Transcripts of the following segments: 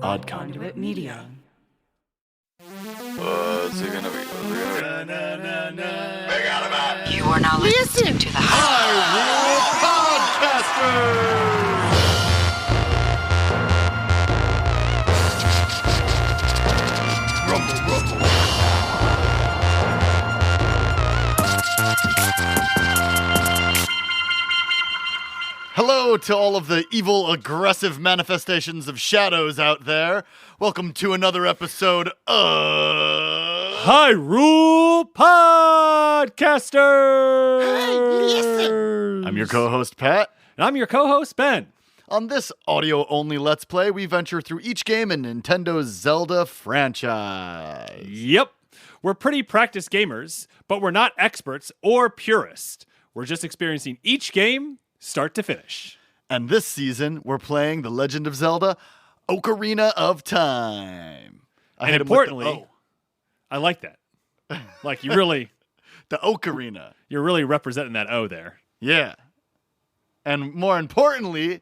Odd Conduit Media. What's it gonna be? Big out of it! You are now listening to the Hyrule Podcasters! Rumble, rumble. Hello to all of the evil, aggressive manifestations of shadows out there. Welcome to another episode of Hyrule Podcasters! Hey, listen! I'm your co-host, Pat. And I'm your co-host, Ben. On this audio-only Let's Play, we venture through each game in Nintendo's Zelda franchise. Yep. We're pretty practiced gamers, but we're not experts or purists. We're just experiencing each game start to finish. And this season, we're playing The Legend of Zelda, Ocarina of Time. And importantly, I like that. Like, you really... The Ocarina. You're really representing that O there. Yeah. And more importantly,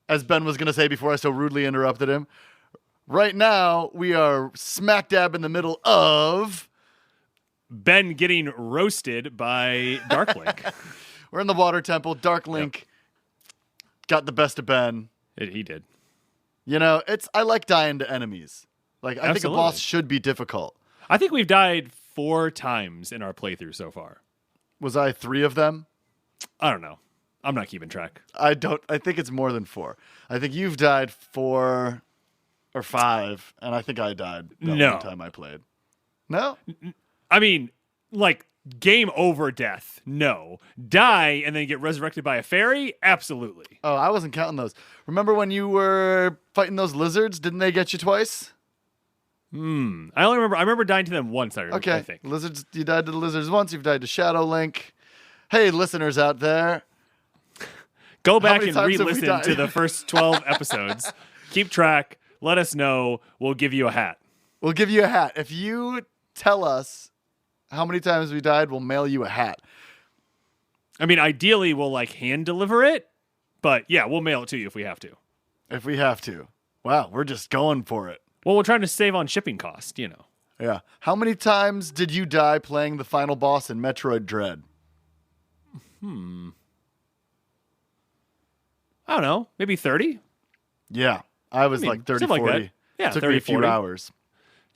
as Ben was going to say before I so rudely interrupted him, right now, we are smack dab in the middle of... Ben getting roasted by Dark Link. We're in the Water Temple. Dark Link got the best of Ben. He did. You know, I like dying to enemies. Like, I think a boss should be difficult. I think we've died 4 times in our playthrough so far. Was I 3 of them? I don't know. I'm not keeping track. I think it's more than 4. I think you've died 4 or 5, and I think I died that one time I played. No? I mean, like, game over death, no. Die and then get resurrected by a fairy? Absolutely. Oh, I wasn't counting those. Remember when you were fighting those lizards? Didn't they get you twice? I remember dying to them once, I think. Lizards, you died to the lizards once, you've died to Shadow Link. Hey, listeners out there. Go back and re-listen to the first 12 episodes. Keep track. Let us know. We'll give you a hat. We'll give you a hat. If you tell us how many times we died, we'll mail you a hat. I mean, ideally, we'll hand deliver it, but yeah, we'll mail it to you if we have to. If we have to. Wow, we're just going for it. Well, we're trying to save on shipping cost, Yeah. How many times did you die playing the final boss in Metroid Dread? I don't know. Maybe 30? Yeah. I was like 30, 40. Like yeah, it took 30, me a few 40 hours.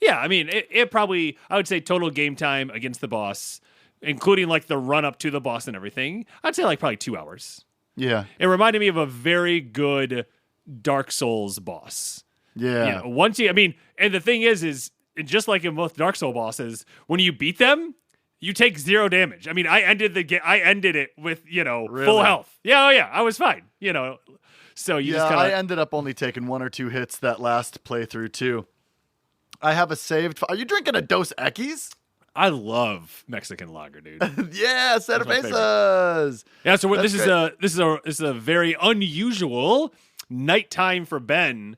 Yeah, I mean, it probably, I would say total game time against the boss, including the run up to the boss and everything, I'd say probably 2 hours. Yeah. It reminded me of a very good Dark Souls boss. Yeah. And the thing is just like in both Dark Souls bosses, when you beat them, you take 0 damage. I mean, I ended it with, Really? full health. Yeah, I was fine, So you just I ended up only taking 1 or 2 hits that last playthrough too. I have a saved. Are you drinking a Dos Equis? I love Mexican lager, dude. Yeah, cervezas. Yeah, so this is a very unusual nighttime for Ben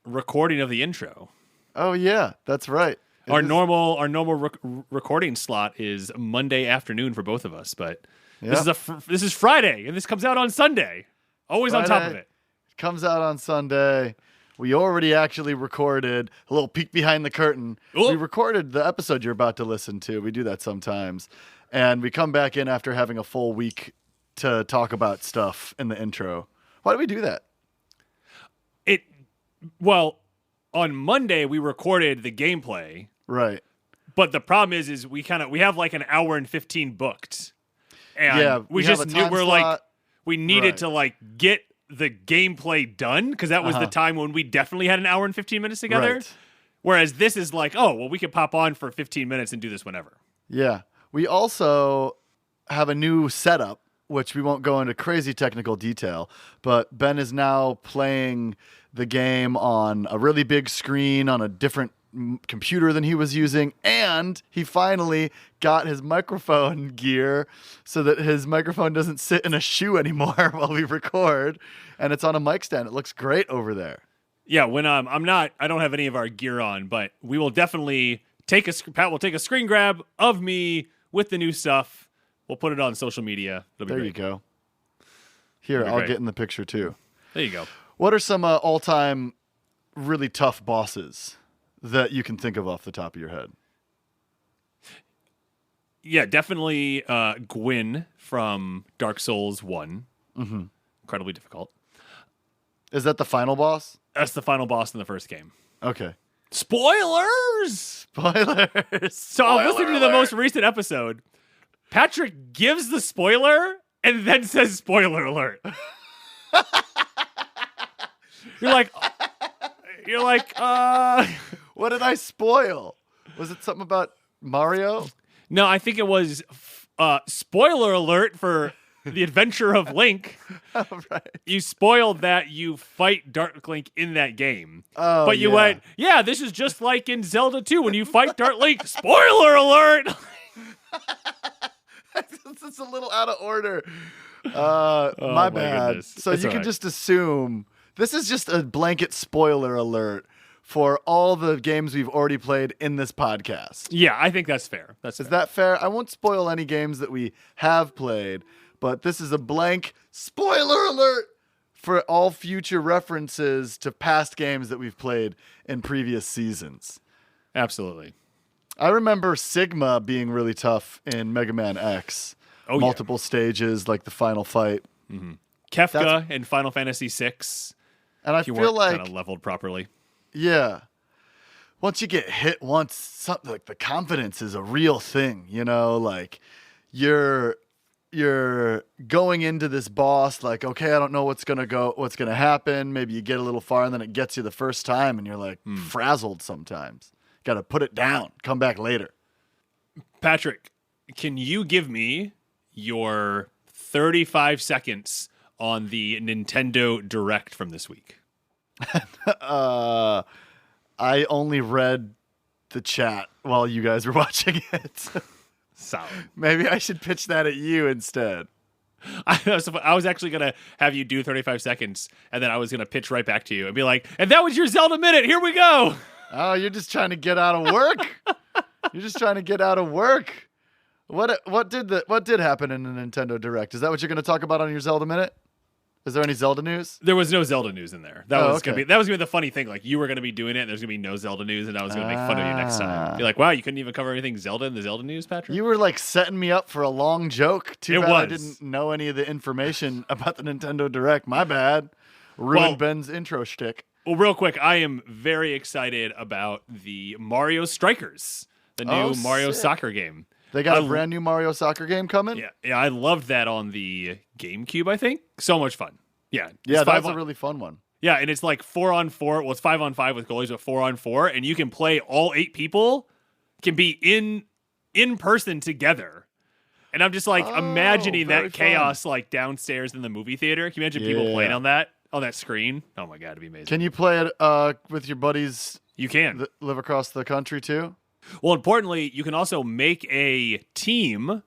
recording of the intro. Oh yeah, that's right. Our normal recording slot is Monday afternoon for both of us, but this is Friday and this comes out on Sunday. Always Friday, on top of it. Comes out on Sunday. We already actually recorded a little peek behind the curtain. Ooh. We recorded the episode you're about to listen to. We do that sometimes. And we come back in after having a full week to talk about stuff in the intro. Why do we do that? On Monday we recorded the gameplay. Right. But the problem is we have an hour and 15 booked. And we just knew we needed to get the gameplay done because that was the time when we definitely had an hour and 15 minutes together. Right. Whereas this is we could pop on for 15 minutes and do this whenever. Yeah. We also have a new setup, which we won't go into crazy technical detail, but Ben is now playing the game on a really big screen on a different computer than he was using, and he finally got his microphone gear so that his microphone doesn't sit in a shoe anymore while we record, and it's on a mic stand. It looks great over there. Yeah, when I don't have any of our gear on, but we will definitely Pat will take a screen grab of me with the new stuff. We'll put it on social media. It'll be there great. You go. Here, I'll get in the picture too. There you go. What are some all-time really tough bosses that you can think of off the top of your head? Yeah, definitely Gwyn from Dark Souls 1. Mm-hmm. Incredibly difficult. Is that the final boss? That's the final boss in the first game. Okay. Spoilers! Spoilers! So I was listening to the most recent episode. Patrick gives the spoiler and then says spoiler alert. You're like, What did I spoil? Was it something about Mario? No, I think it was spoiler alert for The Adventure of Link. Oh, right. You spoiled that you fight Dark Link in that game. Oh, but you went, yeah, this is just like in Zelda 2 when you fight Dark Link. Spoiler alert! It's a little out of order. My bad. Goodness. So it's you can right. just assume this is just a blanket spoiler alert for all the games we've already played in this podcast. Yeah, I think that's fair. Is that fair? I won't spoil any games that we have played, but this is a blank spoiler alert for all future references to past games that we've played in previous seasons. Absolutely. I remember Sigma being really tough in Mega Man X. Oh, multiple stages, like the final fight. Mm-hmm. Kefka in Final Fantasy VI. And I feel like kind of leveled properly. Yeah. Once you get hit once, something like the confidence is a real thing, you know, like you're going into this boss like, okay, I don't know what's going to happen. Maybe you get a little far and then it gets you the first time and you're like frazzled sometimes. Got to put it down, come back later. Patrick, can you give me your 35 seconds on the Nintendo Direct from this week? I only read the chat while you guys were watching it. Solid. Maybe I should pitch that at you instead. I was actually going to have you do 35 seconds, and then I was going to pitch right back to you and be like, and that was your Zelda Minute. Here we go. Oh, you're just trying to get out of work. You're just trying to get out of work. What did happen in the Nintendo Direct? Is that what you're going to talk about on your Zelda Minute? Is there any Zelda news? There was no Zelda news in there. That was gonna be the funny thing. Like you were gonna be doing it, and there's gonna be no Zelda news, and I was gonna make fun of you next time. Be like, wow, you couldn't even cover anything Zelda in the Zelda news, Patrick. You were like setting me up for a long joke. Too bad I was. didn't know any of the information about the Nintendo Direct. My bad. Ruined Ben's intro shtick. Well, real quick, I am very excited about the Mario Strikers, the new Mario soccer game. They got a brand new Mario soccer game coming? Yeah, I loved that on the GameCube, I think. So much fun. Yeah, that's a really fun one. Yeah, and it's like 4-on-4. Well, it's 5-on-5 with goalies, but 4-on-4, and you can play all 8 people can be in person together. And I'm just like imagining that chaos like downstairs in the movie theater. Can you imagine people playing on that screen? Oh my god, it'd be amazing. Can you play it with your buddies? You can that live across the country too. Well, importantly, you can also make a team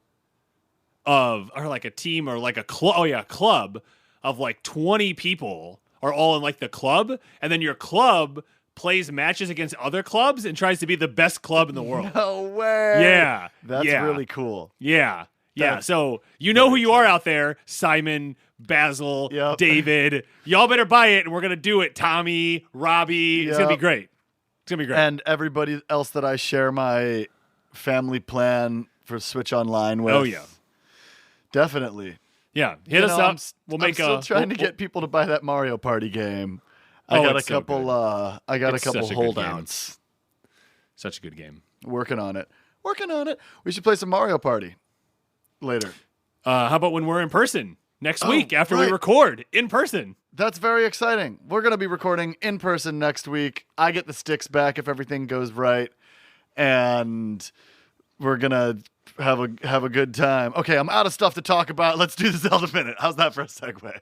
of, or like a team or like a club. Oh yeah, club of like 20 people are all in like the club, and then your club plays matches against other clubs and tries to be the best club in the world. No way. Yeah. That's really cool. Yeah. Yeah. So you know who you are out there, Simon, Basil, David. Y'all better buy it, and we're going to do it. Tommy, Robbie. It's going to be great. It's going to be great. And everybody else that I share my family plan for Switch Online with. Oh, yeah. Definitely. Yeah. Hit us up. I'm still trying to get people to buy that Mario Party game. I got a couple holdouts. Such a good game. Working on it. We should play some Mario Party later. How about when we're in person next week after we record in person? That's very exciting. We're going to be recording in person next week. I get the sticks back if everything goes right, and we're going to have a good time. Okay, I'm out of stuff to talk about. Let's do the Zelda Minute. How's that for a segue?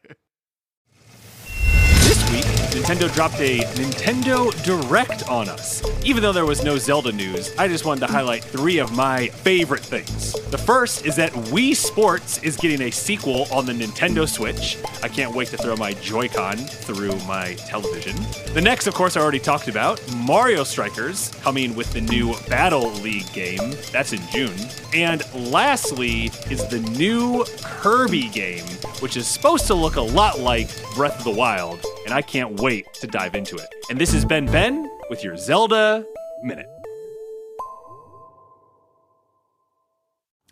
This week, Nintendo dropped a Nintendo Direct on us. Even though there was no Zelda news, I just wanted to highlight 3 of my favorite things. The first is that Wii Sports is getting a sequel on the Nintendo Switch. I can't wait to throw my Joy-Con through my television. The next, of course, I already talked about, Mario Strikers, coming with the new Battle League game. That's in June. And lastly is the new Kirby game, which is supposed to look a lot like Breath of the Wild. And and I can't wait to dive into it. And this has been Ben with your Zelda Minute.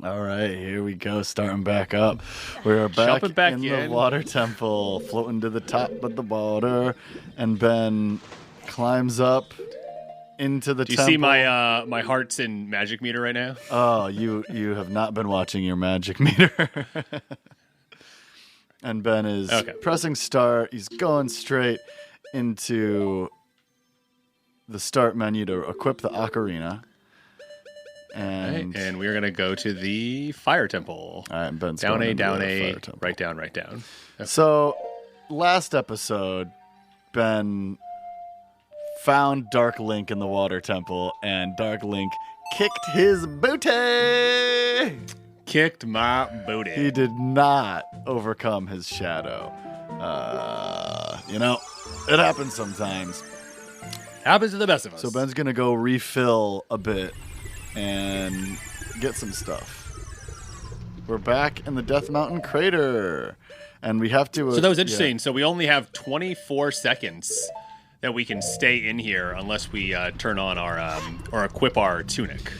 All right, here we go, starting back up. We're back in the water temple, floating to the top of the water, and Ben climbs up into the temple. Do you see my hearts and magic meter right now? Oh, you have not been watching your magic meter. And Ben is pressing start. He's going straight into the start menu to equip the ocarina. And we're going to go to the fire temple. All right, Ben's down going A, down A, temple. right down, right down. Okay. So, last episode, Ben found Dark Link in the water temple, and Dark Link kicked his booty! Kicked my booty. He did not overcome his shadow. It happens sometimes. Happens to the best of us. So Ben's going to go refill a bit and get some stuff. We're back in the Death Mountain crater, and we have to... So that was interesting. So we only have 24 seconds that we can stay in here unless we turn on our or equip our tunic.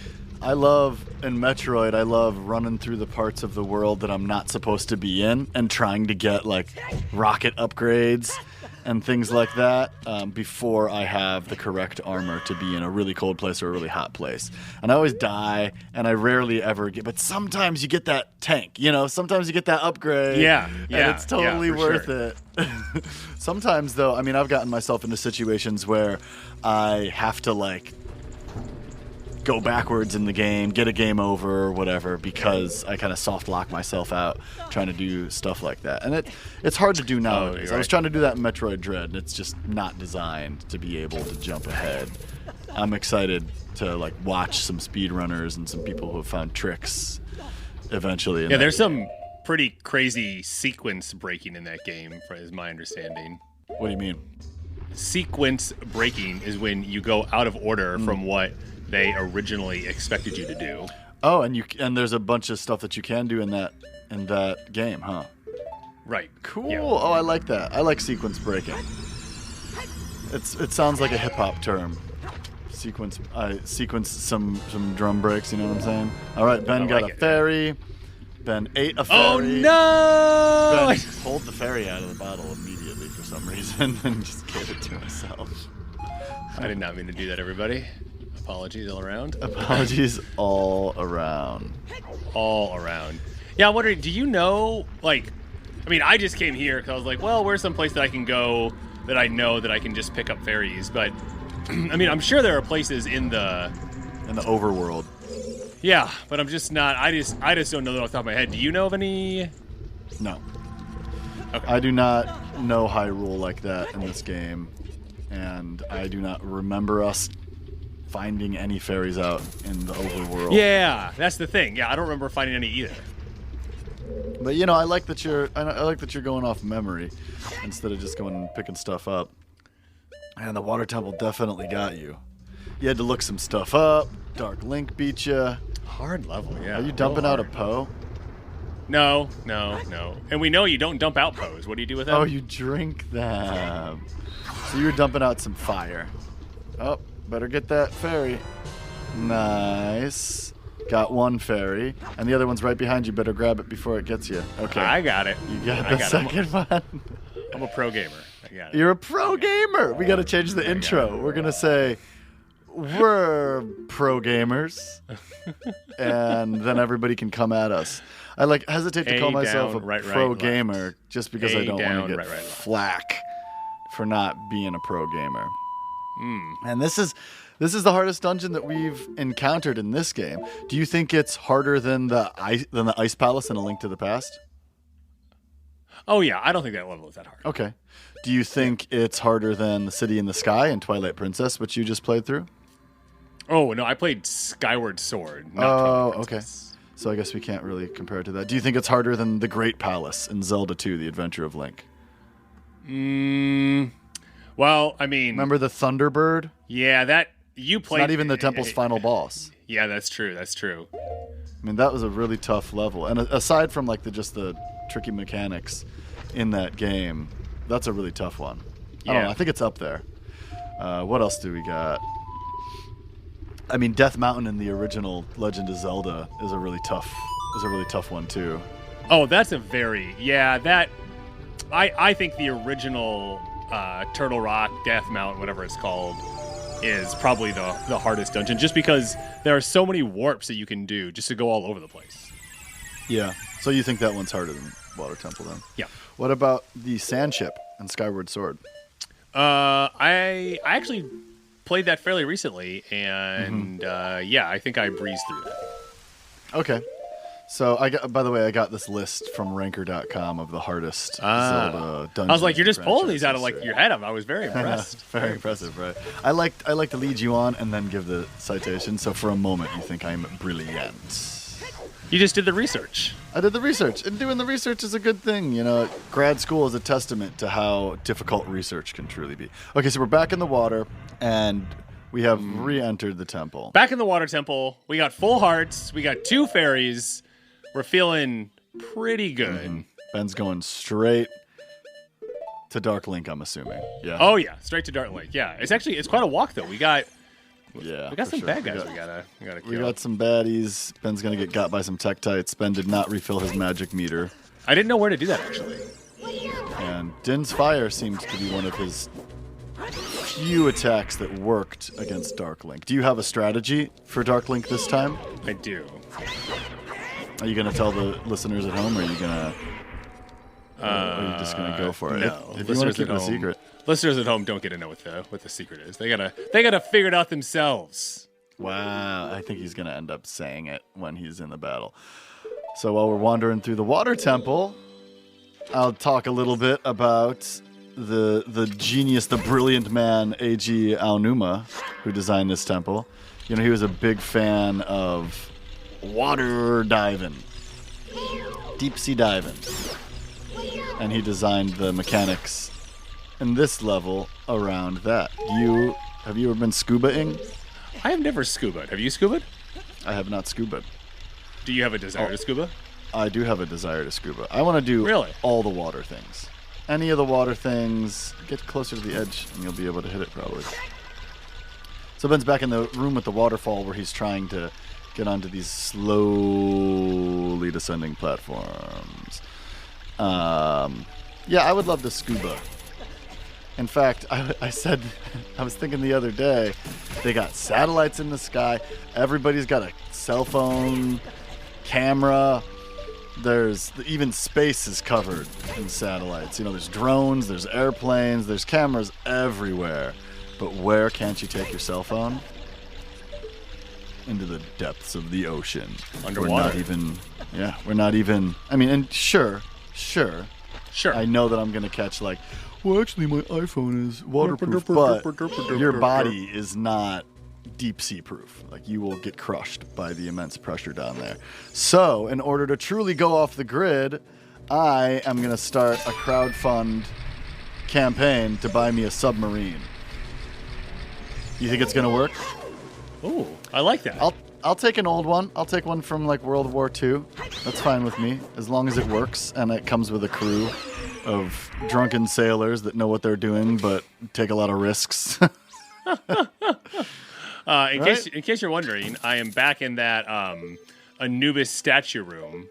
In Metroid, I love running through the parts of the world that I'm not supposed to be in and trying to get, rocket upgrades and things like that before I have the correct armor to be in a really cold place or a really hot place. And I always die, and I rarely ever get... But sometimes you get that tank, Sometimes you get that upgrade. Yeah. And it's totally worth it. Sometimes, though, I've gotten myself into situations where I have to, go backwards in the game, get a game over or whatever, because I kind of soft lock myself out trying to do stuff like that. And it's hard to do nowadays. Right. I was trying to do that in Metroid Dread, and it's just not designed to be able to jump ahead. I'm excited to watch some speedrunners and some people who have found tricks eventually. Yeah, there's some pretty crazy sequence breaking in that game, is my understanding. What do you mean? Sequence breaking is when you go out of order from what they originally expected you to do. Oh, and there's a bunch of stuff that you can do in that game, huh? Right. Cool. Yeah. Oh, I like that. I like sequence breaking. It sounds like a hip hop term. Sequence some drum breaks. You know what I'm saying? All right, Ben got a fairy. Ben ate a fairy. Oh no! Ben pulled the fairy out of the bottle immediately for some reason and just gave it to himself. I did not mean to do that, everybody. Apologies all around. Apologies all around. All around. Yeah, I'm wondering, do you know, I just came here because I was like, well, where's some place that I can go that I know that I can just pick up fairies? But, I'm sure there are places in the overworld. Yeah, but I'm just not, I just don't know that off the top of my head. Do you know of any? No. Okay. I do not know Hyrule like that in this game, and I do not remember us finding any fairies out in the overworld. Yeah, that's the thing. Yeah, I don't remember finding any either. But I like that you're going off memory instead of just going and picking stuff up. And the water temple definitely got you. You had to look some stuff up. Dark Link beat you. Hard level, yeah. Are you dumping out a Poe? No. And we know you don't dump out Poes. What do you do with them? Oh, you drink them. So you were dumping out some fire. Oh, better get that fairy. Nice. Got one fairy, and the other one's right behind you. Better grab it before it gets you. Okay. I got it. You got the second one. I'm a pro gamer. I got it. You're a pro gamer. We got to change the intro. We're going to say, we're pro gamers, and then everybody can come at us. I hesitate to call myself a pro gamer just because I don't want to get flack for not being a pro gamer. And this is the hardest dungeon that we've encountered in this game. Do you think it's harder than the Ice Palace in A Link to the Past? Oh yeah, I don't think that level is that hard. Okay. Do you think it's harder than the City in the Sky and Twilight Princess, which you just played through? Oh no, I played Skyward Sword. Oh, okay. So I guess we can't really compare it to that. Do you think it's harder than the Great Palace in Zelda 2: The Adventure of Link? Well, I mean, remember the Thunderbird? Yeah, that you played. It's not even the temple's final boss. Yeah, that's true. That's true. I mean, that was a really tough level, and aside from the tricky mechanics in that game, that's a really tough one. I don't know. I think it's up there. What else do we got? I mean, Death Mountain in the original Legend of Zelda is a really tough one too. Oh, that's a very that. I think the original Turtle Rock, Death Mountain, whatever it's called, is probably the hardest dungeon, just because there are so many warps that you can do just to go all over the place. Yeah. So you think that one's harder than Water Temple then? Yeah. What about the Sand Ship and Skyward Sword? I actually played that fairly recently, and I think I breezed through that. Okay. So by the way, I got this list from Ranker.com of the hardest Zelda dungeons. I was like, you're just pulling these out of like your head. I was very impressed. Very impressive, right? I like to lead you on and then give the citation. So for a moment, you think I'm brilliant. You just did the research. I did the research, and doing the research is a good thing. You know, grad school is a testament to how difficult research can truly be. Okay, so we're back in the water, and we have re-entered the temple. Back in the water temple, we got full hearts. We got 2 fairies. We're feeling pretty good. Mm-hmm. Ben's going straight to Dark Link, I'm assuming. Yeah. Oh yeah, straight to Dark Link. Yeah, it's quite a walk though. We got some bad guys. We gotta kill. We got some baddies. Ben's gonna get got by some Tektites. Ben did not refill his magic meter. I didn't know where to do that actually. And Din's Fire seemed to be one of his few attacks that worked against Dark Link. Do you have a strategy for Dark Link this time? I do. Are you gonna tell the listeners at home, or are you gonna? Or are you just gonna go for it? No. If you want to keep it a secret. Listeners at home don't get to know what the secret is. They gotta figure it out themselves. Wow, I think he's gonna end up saying it when he's in the battle. So while we're wandering through the water temple, I'll talk a little bit about the genius, the brilliant man Eiji Aonuma, who designed this temple. You know, he was a big fan of water diving, deep sea diving, and he designed the mechanics in this level around that. Have you ever been scuba-ing? I have never scubaed. Have you scubaed? I have not scubaed. Do you have a desire to scuba? I do have a desire to scuba. I want to do all the water things. Any of the water things. Get closer to the edge and you'll be able to hit it probably. So Ben's back in the room with the waterfall where he's trying to get onto these slowly descending platforms. Yeah, I would love to scuba. In fact, I was thinking the other day, they got satellites in the sky. Everybody's got a cell phone, camera. Even space is covered in satellites. You know, there's drones, there's airplanes, there's cameras everywhere. But where can't you take your cell phone? Into the depths of the ocean. Underwater. We're not even. I mean, and sure. I know that I'm gonna catch actually my iPhone is waterproof, but your body is not deep sea proof. Like, you will get crushed by the immense pressure down there. So, in order to truly go off the grid, I am gonna start a crowdfund campaign to buy me a submarine. You think it's gonna work? Ooh, I like that. I'll take an old one. I'll take one from World War II. That's fine with me, as long as it works and it comes with a crew of drunken sailors that know what they're doing but take a lot of risks. In case you're wondering, I am back in that Anubis statue room,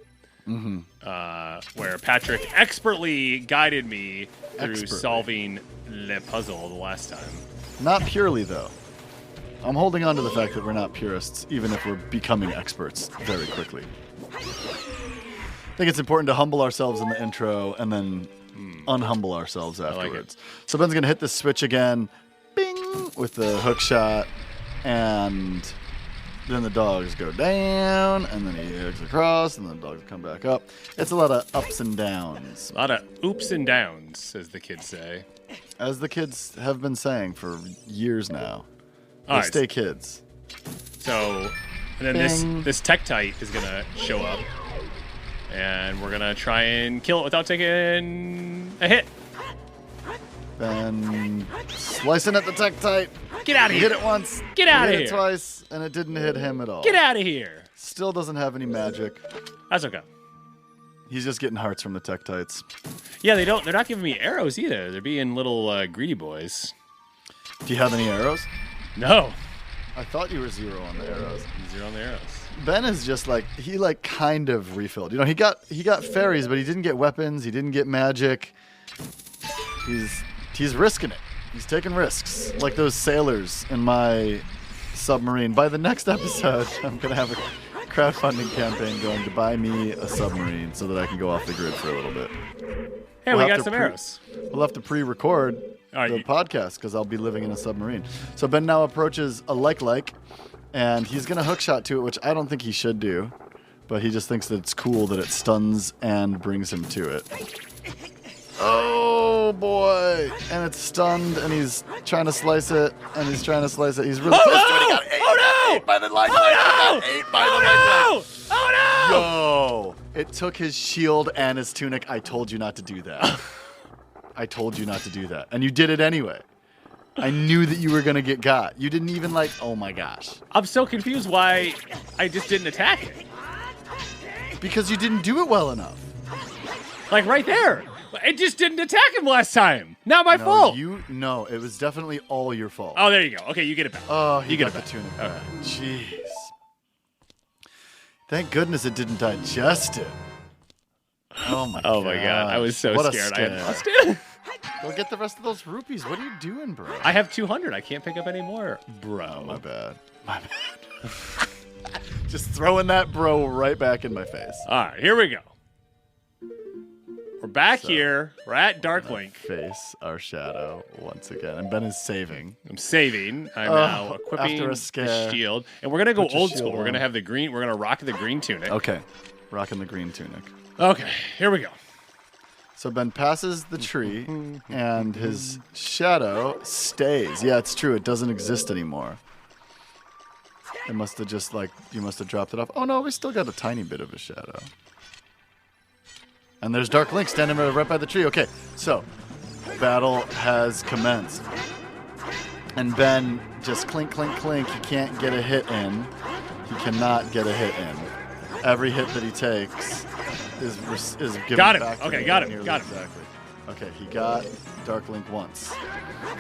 where Patrick expertly guided me through solving the puzzle the last time. Not purely, though. I'm holding on to the fact that we're not purists, even if we're becoming experts very quickly. I think it's important to humble ourselves in the intro and then unhumble ourselves afterwards. So Ben's going to hit this switch again, bing, with the hook shot, and then the dogs go down, and then he hooks across, and then the dogs come back up. It's a lot of ups and downs. A lot of oops and downs, as the kids say. As the kids have been saying for years now. They stay kids. So, and then this Tektite is going to show up, and we're going to try and kill it without taking a hit. Ben slicing at the Tektite. Get out of here. Hit it once. Get out of here. Hit it twice, and it didn't hit him at all. Get out of here. Still doesn't have any magic. That's okay. He's just getting hearts from the Tektites. Yeah, they're not giving me arrows either. They're being little greedy boys. Do you have any arrows? No. I thought you were 0 on the arrows. 0 on the arrows. Ben is just like he kind of refilled. He got fairies, but he didn't get weapons. He didn't get magic. He's risking it. He's taking risks, like those sailors in my submarine. By the next episode, I'm gonna have a crowdfunding campaign going to buy me a submarine so that I can go off the grid for a little bit. Hey, we got some arrows. We'll have to pre-record the podcast because I'll be living in a submarine. So Ben now approaches a like, and he's going to hookshot to it, which I don't think he should do, but he just thinks that it's cool that it stuns and brings him to it. Oh, boy. And it's stunned, and he's trying to slice it, and he's trying to slice it. He's really close to it. He got 8. Oh, no! 8 by the like. Oh, no! 8 by the like. Oh, no! Yo, it took his shield and his tunic. I told you not to do that. I told you not to do that. And you did it anyway. I knew that you were going to get got. You didn't even oh my gosh. I'm so confused why I just didn't attack it. Because you didn't do it well enough. Like right there. It just didn't attack him last time. Not my fault. No, it was definitely all your fault. Oh, there you go. Okay, you get it back. Oh, you got the tunic back. Jeez. Thank goodness it didn't digest it. Oh my god. Oh my god. I was so scared. I lost it. Go get the rest of those rupees. What are you doing, bro? I have 200. I can't pick up any more, bro. Oh, my bad. My bad. Just throwing that bro right back in my face. All right, here we go. We're back here. We're at Darklink. Face our shadow once again. And Ben is saving. I'm saving. I'm now equipping the shield. And we're going to go old school. We're going to have the green. We're going to rock the green tunic. Okay. Rocking the green tunic. Okay. Here we go. So Ben passes the tree, and his shadow stays. Yeah, it's true. It doesn't exist anymore. It must have just, you must have dropped it off. Oh, no, we still got a tiny bit of a shadow. And there's Dark Link standing right by the tree. Okay, so battle has commenced. And Ben just clink, clink, clink. He can't get a hit in. He cannot get a hit in. Every hit that he takes is given back to him. Got him. Exactly. Okay, he got Dark Link once.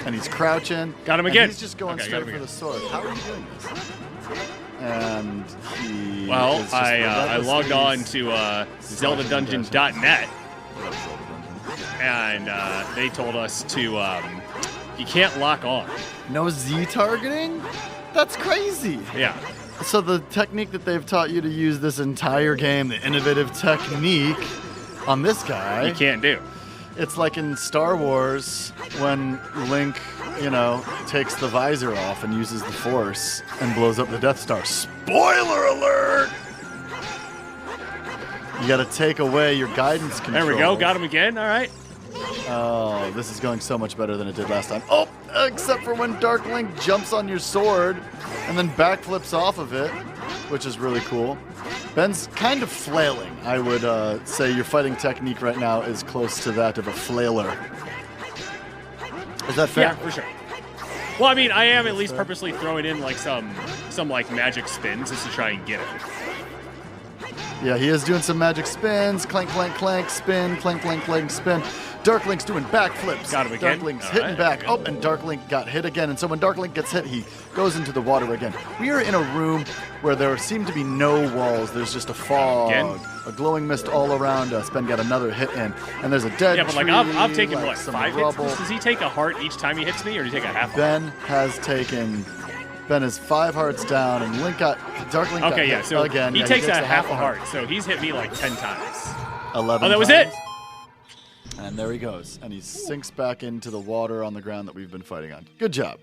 And he's crouching. Got him again. He's just going straight for the sword. How are you doing this? And he I logged on to ZeldaDungeon.net, and they told us to you can't lock on. No Z targeting? That's crazy. Yeah. So the technique that they've taught you to use this entire game, the innovative technique on this guy, you can't do. It's like in Star Wars when Link, takes the visor off and uses the Force and blows up the Death Star. Spoiler alert! You got to take away your guidance control. There we go. Got him again. All right. Oh, this is going so much better than it did last time. Oh, except for when Dark Link jumps on your sword and then backflips off of it, which is really cool. Ben's kind of flailing. I would say your fighting technique right now is close to that of a flailer. Is that fair? Yeah, for sure. Well, I mean, I am at least purposely throwing in some magic spins just to try and get it. Yeah, he is doing some magic spins. Clank, clank, clank, spin, clank, clank, clank, spin. Dark Link's doing backflips. Got him again. Dark Link's hitting back. Oh, and Dark Link got hit again. And so when Dark Link gets hit, he goes into the water again. We are in a room where there seem to be no walls. There's just a fog, a glowing mist all around us. Ben got another hit in, and there's a dead tree. Yeah, but I've taken, 5 rubble. hits? Does he take a heart each time he hits me, or does he take a half Ben is 5 hearts down, and Dark Link got hit so again. He takes a half a heart, so he's hit me 10 times. 11 Oh, that was times. it? And there he goes. And he sinks back into the water on the ground that we've been fighting on. Good job.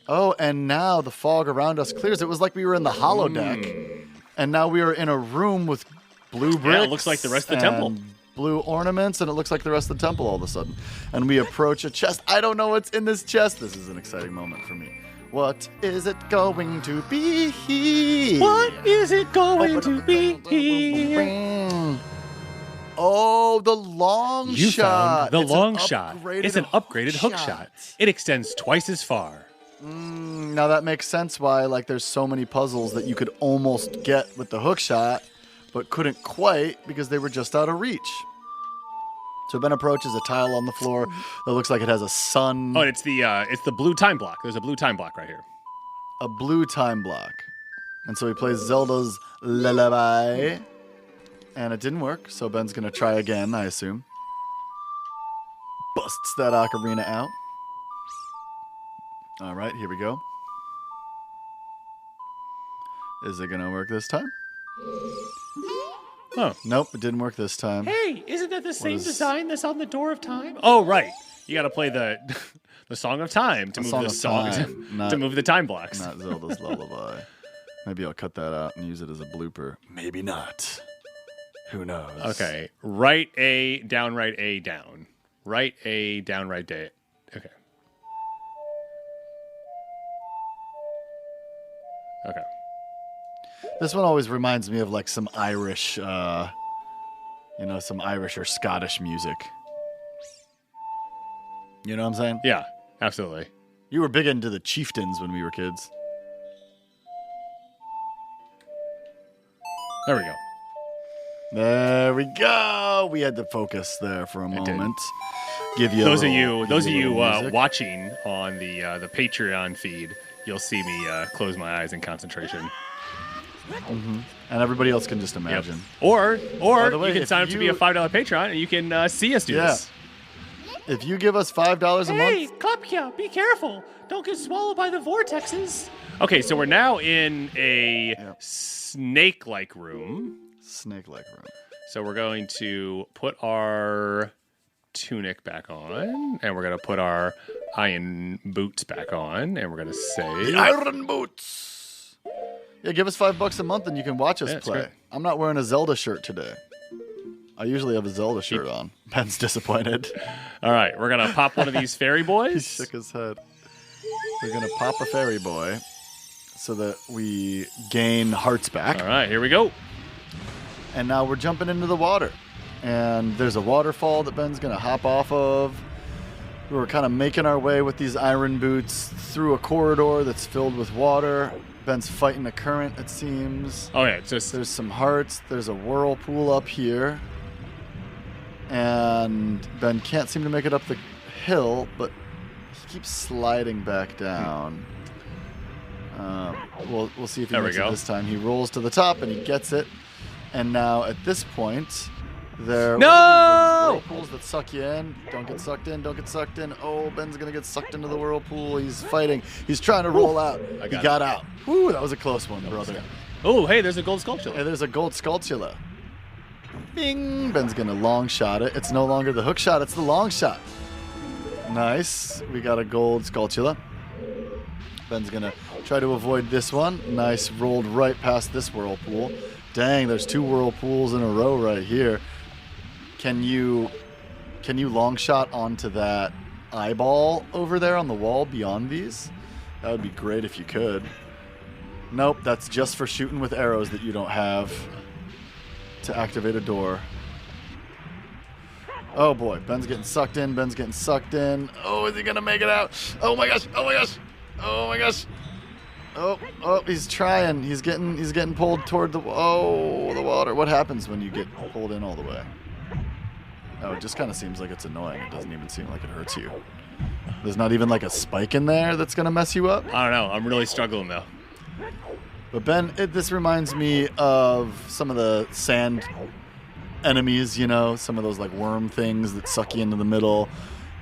Oh, and now the fog around us clears. It was like we were in the holodeck. And now we are in a room with blue bricks. Yeah, it looks like the rest of the temple. Blue ornaments, and it looks like the rest of the temple all of a sudden. And we approach a chest. I don't know what's in this chest. This is an exciting moment for me. What is it going to be? What is it going to be? Oh, the long shot. The long shot. It's an upgraded hook shot. It extends twice as far. Now that makes sense why there's so many puzzles that you could almost get with the hook shot, but couldn't quite because they were just out of reach. So Ben approaches a tile on the floor that looks like it has a sun. Oh, it's the blue time block. There's a blue time block right here. A blue time block. And so he plays Zelda's Lullaby. And it didn't work, so Ben's going to try again, I assume. Busts that ocarina out. All right, here we go. Is it going to work this time? Oh. Nope, it didn't work this time. Hey, isn't that the same design that's on the Door of Time? Oh, right. You got to play the Song of Time to move to move the time blocks. Not Zelda's Lullaby. Maybe I'll cut that out and use it as a blooper. Maybe not. Who knows? Okay. Right A, down, right A, down. Right A, down, right A. Okay. Okay. This one always reminds me of like some Irish, some Irish or Scottish music. You know what I'm saying? Yeah, absolutely. You were big into the Chieftains when we were kids. There we go. There we go. We had to focus there for a moment. Give you those of you watching on the Patreon feed, you'll see me close my eyes in concentration. Mm-hmm. And everybody else can just imagine. Yep. Or way, you can sign up to be a $5 Patreon and you can see us do this. If you give us $5 a month. Hey, Klapka, be careful! Don't get swallowed by the vortexes. Okay, so we're now in a snake-like room. Snake-like room. So we're going to put our tunic back on, and we're going to put our iron boots back on, and we're going to say... The iron boots! Yeah, give us $5 a month and you can watch us play. I'm not wearing a Zelda shirt today. I usually have a Zelda shirt on. Ben's disappointed. All right, we're going to pop one of these fairy boys. He shook his head. We're going to pop a fairy boy so that we gain hearts back. All right, here we go. And now we're jumping into the water. And there's a waterfall that Ben's going to hop off of. We're kind of making our way with these iron boots through a corridor that's filled with water. Ben's fighting a current, it seems. Oh, yeah. There's some hearts. There's a whirlpool up here. And Ben can't seem to make it up the hill, but he keeps sliding back down. We'll see if he makes it this time. He rolls to the top, and he gets it. And now, at this point, there are whirlpools that suck you in. Don't get sucked in. Don't get sucked in. Oh, Ben's going to get sucked into the whirlpool. He's fighting. He's trying to roll out. He got out. Woo, that was a close one, brother. Oh, hey, there's a gold sculpture. Hey, there's a gold sculpture. Bing! Ben's going to long shot it. It's no longer the hook shot. It's the long shot. Nice. We got a gold sculpture. Ben's going to try to avoid this one. Nice. Rolled right past this whirlpool. Dang, there's 2 whirlpools in a row right here. Can you long shot onto that eyeball over there on the wall beyond these? That would be great if you could. Nope, that's just for shooting with arrows that you don't have to activate a door. Oh boy, Ben's getting sucked in. Ben's getting sucked in. Oh, is he gonna make it out? Oh my gosh! Oh my gosh! Oh my gosh! Oh, he's trying. He's getting pulled toward the water. What happens when you get pulled in all the way? Oh, it just kind of seems like it's annoying. It doesn't even seem like it hurts you. There's not even like a spike in there that's gonna mess you up. I don't know. I'm really struggling though. But Ben, this reminds me of some of the sand enemies, some of those like worm things that suck you into the middle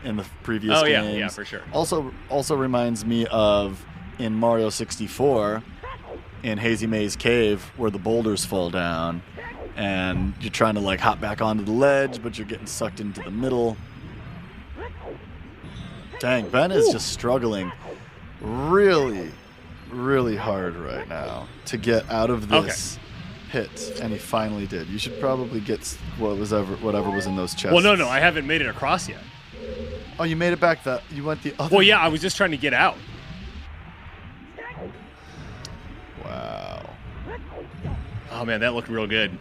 in the previous games. Yeah, for sure. Also reminds me of in Mario 64 in Hazy Maze Cave where the boulders fall down and you're trying to like hop back onto the ledge, but you're getting sucked into the middle. Dang, Ben is just struggling really, really hard right now to get out of this pit, and he finally did. You should probably get whatever was in those chests. Well, no, I haven't made it across yet. Oh, you made it back. You went the other. Well, yeah, I was just trying to get out. Wow. Oh man, that looked real good.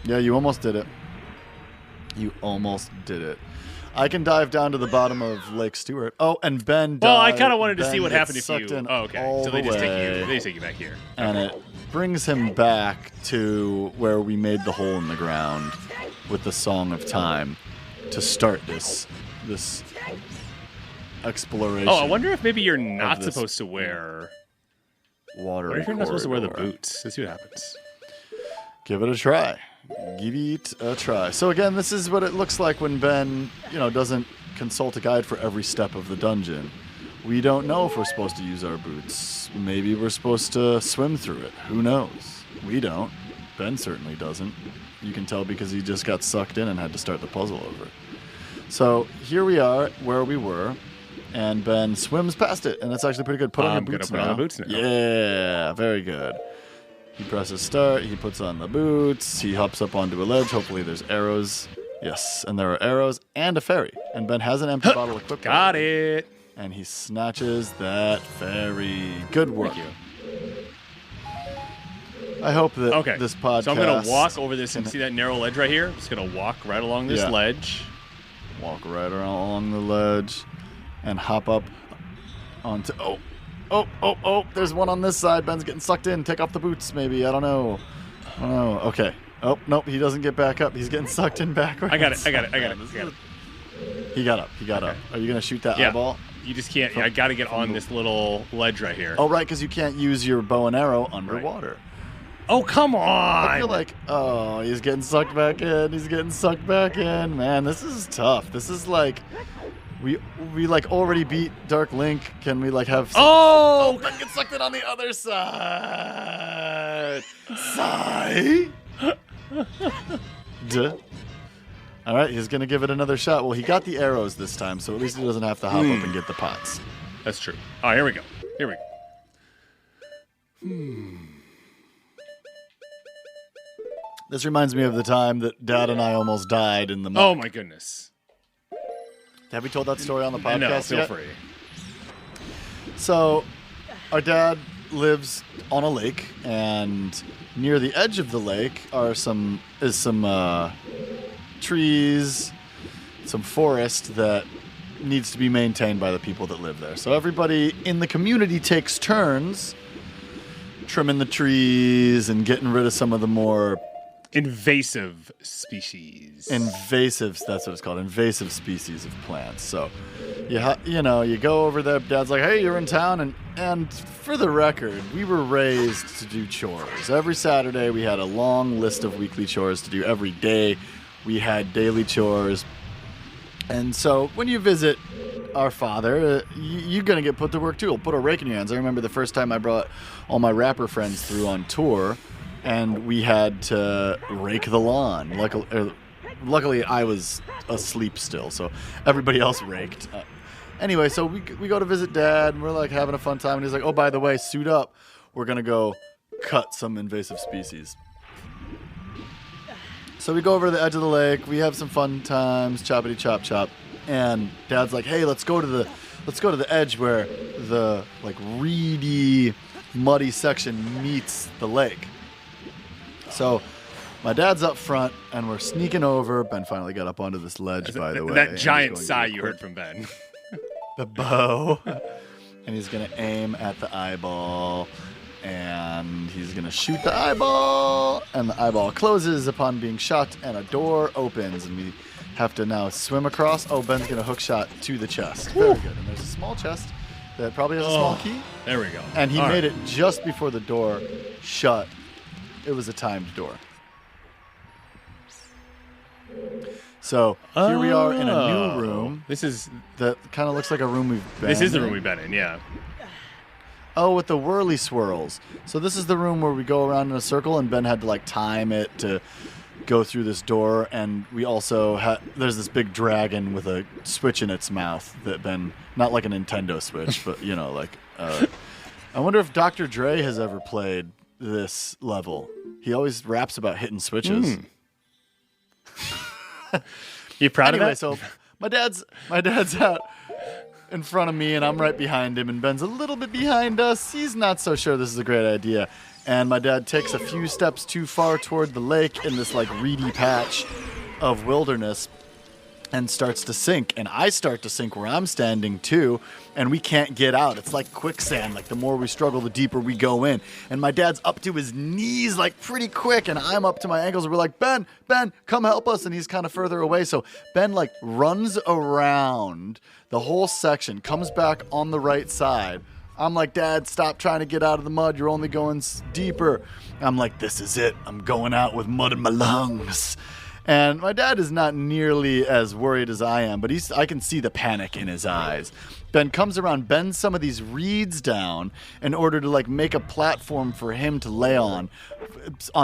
Yeah, you almost did it. You almost did it. I can dive down to the bottom of Lake Stewart. Oh, and Ben died. Well, I kind of wanted to see what gets happened if sucked you. in Oh, okay. all So the they just way, take you back here. and it brings him back to where we made the hole in the ground with the Song of Time to start this exploration. Oh, I wonder if maybe you're not this supposed to wear. water. What if you're not supposed to wear the corridor. boots? Let's see what happens. Give it a try. Give it a try. So again, this is what it looks like when Ben, doesn't consult a guide for every step of the dungeon. We don't know if we're supposed to use our boots. Maybe we're supposed to swim through it. Who knows? We don't. Ben certainly doesn't. You can tell because he just got sucked in and had to start the puzzle over. So here we are where we were, and Ben swims past it, and that's actually pretty good. Put on your boots now. I'm gonna put on the boots now. Yeah, very good. He presses start, he puts on the boots, he hops up onto a ledge. Hopefully there's arrows. Yes, and there are arrows and a fairy. And Ben has an empty bottle equipped. Got it. And he snatches that fairy. Good work. Thank you. I hope that this podcast... So I'm going to walk over this and see that narrow ledge right here? I'm just going to walk right along this ledge. Walk right along the ledge and hop up onto... Oh, there's one on this side. Ben's getting sucked in. Take off the boots, maybe. I don't know. Okay. Oh, nope, he doesn't get back up. He's getting sucked in backwards. I got it. He got up. Are you going to shoot that eyeball? You just can't. I got to get on this little ledge right here. Oh, right, because you can't use your bow and arrow underwater. Right. Oh, come on. I feel like, he's getting sucked back in. Man, this is tough. This is like... We like already beat Dark Link. Can we like have? Ben gets sucked in on the other side. Duh. All right, he's gonna give it another shot. Well, he got the arrows this time, so at least he doesn't have to hop up and get the pots. That's true. Oh, here we go. This reminds me of the time that Dad and I almost died in the muck. Oh my goodness. Have we told that story on the podcast No, feel yet? free. So, our dad lives on a lake, and near the edge of the lake is some trees, some forest that needs to be maintained by the people that live there. So everybody in the community takes turns trimming the trees and getting rid of some of the more invasive species. That's what it's called. Invasive species of plants. So, you go over there. Dad's like, "Hey, you're in town," and for the record, we were raised to do chores. Every Saturday, we had a long list of weekly chores to do. Every day, we had daily chores. And so, when you visit our father, you're gonna get put to work too. He'll put a rake in your hands. I remember the first time I brought all my rapper friends through on tour. And we had to rake the lawn. Luckily, I was asleep still, so everybody else raked. Anyway, so we go to visit Dad, and we're like having a fun time. And he's like, "Oh, by the way, suit up. We're gonna go cut some invasive species." So we go over to the edge of the lake. We have some fun times, choppity chop chop. And Dad's like, "Hey, let's go to the edge where the like reedy, muddy section meets the lake." So, my dad's up front, and we're sneaking over. Ben finally got up onto this ledge, by the way. That giant sigh you heard from Ben. The bow. And he's going to aim at the eyeball. And he's going to shoot the eyeball. And the eyeball closes upon being shot, and a door opens. And we have to now swim across. Oh, Ben's going to hook shot to the chest. Very good. And there's a small chest that probably has a small key. There we go. And he made it just before the door shut. It was a timed door. So here we are in a new room. That kind of looks like a room we've been in. This is the room we've been in, yeah. Oh, with the whirly swirls. So this is the room where we go around in a circle, and Ben had to like time it to go through this door. And we also there's this big dragon with a switch in its mouth that Ben, not like a Nintendo Switch, but I wonder if Dr. Dre has ever played this level. He always raps about hitting switches. You proud of that? So my dad's out in front of me, and I'm right behind him, and Ben's a little bit behind us. He's not so sure this is a great idea. And my dad takes a few steps too far toward the lake in this like reedy patch of wilderness. and starts to sink, and I start to sink where I'm standing too, and we can't get out. It's like quicksand. Like the more we struggle, the deeper we go in. And my dad's up to his knees like pretty quick, and I'm up to my ankles. We're like, Ben, come help us. And he's kind of further away. So Ben like runs around the whole section, comes back on the right side. I'm like, Dad, stop trying to get out of the mud. You're only going deeper. I'm like, this is it. I'm going out with mud in my lungs. And my dad is not nearly as worried as I am, but I can see the panic in his eyes. Ben comes around, bends some of these reeds down in order to like make a platform for him to lay on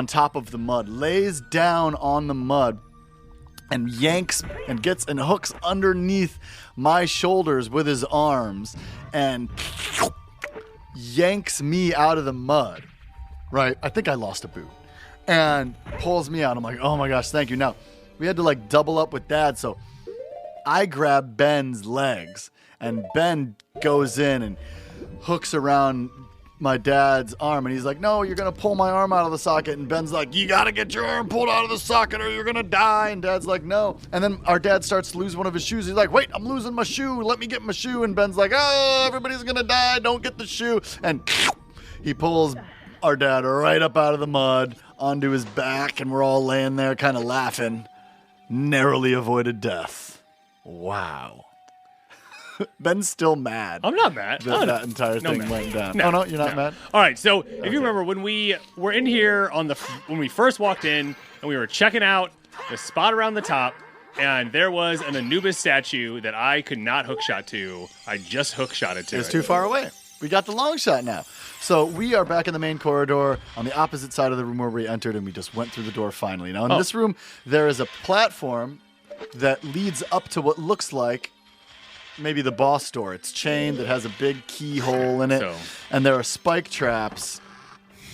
top of the mud, lays down on the mud and yanks and gets and hooks underneath my shoulders with his arms and yanks me out of the mud. Right? I think I lost a boot. And pulls me out. I'm like, oh my gosh, thank you. Now, we had to like double up with Dad, so I grab Ben's legs, and Ben goes in and hooks around my dad's arm, and he's like, no, you're going to pull my arm out of the socket. And Ben's like, you got to get your arm pulled out of the socket or you're going to die. And Dad's like, no. And then our dad starts to lose one of his shoes. He's like, wait, I'm losing my shoe. Let me get my shoe. And Ben's like, oh, everybody's going to die. Don't get the shoe. And he pulls our dad right up out of the mud onto his back, and we're all laying there kind of laughing. Narrowly avoided death. Wow. Ben's still mad. I'm not mad. That entire thing went down. No, no, you're not mad? All right, so if you remember when we were in here when we first walked in and we were checking out the spot around the top, and there was an Anubis statue that I could not hookshot to. I just hookshotted to it. It was too far away. We got the long shot now. So we are back in the main corridor on the opposite side of the room where we entered, and we just went through the door finally. Now, in this room, there is a platform that leads up to what looks like maybe the boss door. It's chained. It has a big keyhole in it. And there are spike traps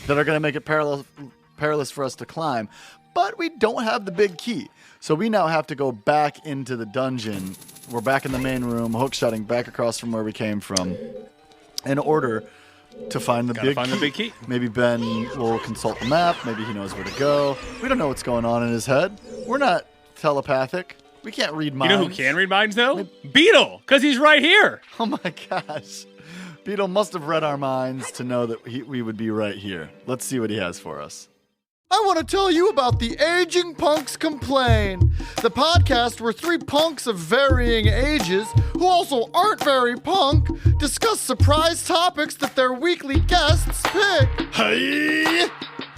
that are going to make it perilous for us to climb. But we don't have the big key. So we now have to go back into the dungeon. We're back in the main room, hookshotting back across from where we came from, in order to find the big key. Maybe Ben will consult the map. Maybe he knows where to go. We don't know what's going on in his head. We're not telepathic. We can't read minds. You know who can read minds, though? Beetle, because he's right here. Oh, my gosh. Beetle must have read our minds to know that we would be right here. Let's see what he has for us. I want to tell you about the Aging Punks Complain, the podcast where three punks of varying ages, who also aren't very punk, discuss surprise topics that their weekly guests pick. Hey!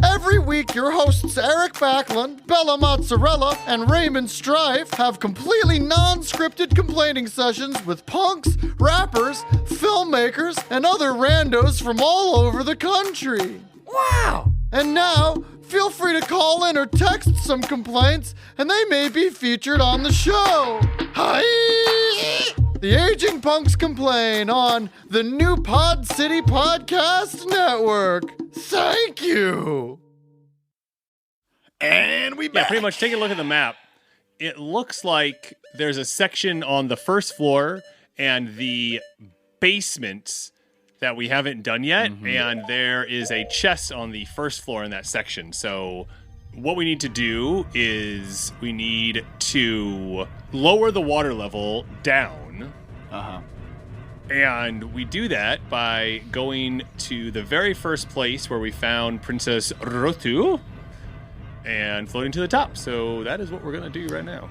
Every week, your hosts Eric Backlund, Bella Mozzarella, and Raymond Strife have completely non-scripted complaining sessions with punks, rappers, filmmakers, and other randos from all over the country. Wow! And now, feel free to call in or text some complaints, and they may be featured on the show. Hi! The Aging Punks Complain on the new Pod City Podcast Network. Thank you. And we back. Yeah, pretty much take a look at the map. It looks like there's a section on the first floor and the basement that we haven't done yet, and there is a chest on the first floor in that section. So what we need to do is we need to lower the water level down. And we do that by going to the very first place where we found Princess Rotu and floating to the top. So that is what we're going to do right now.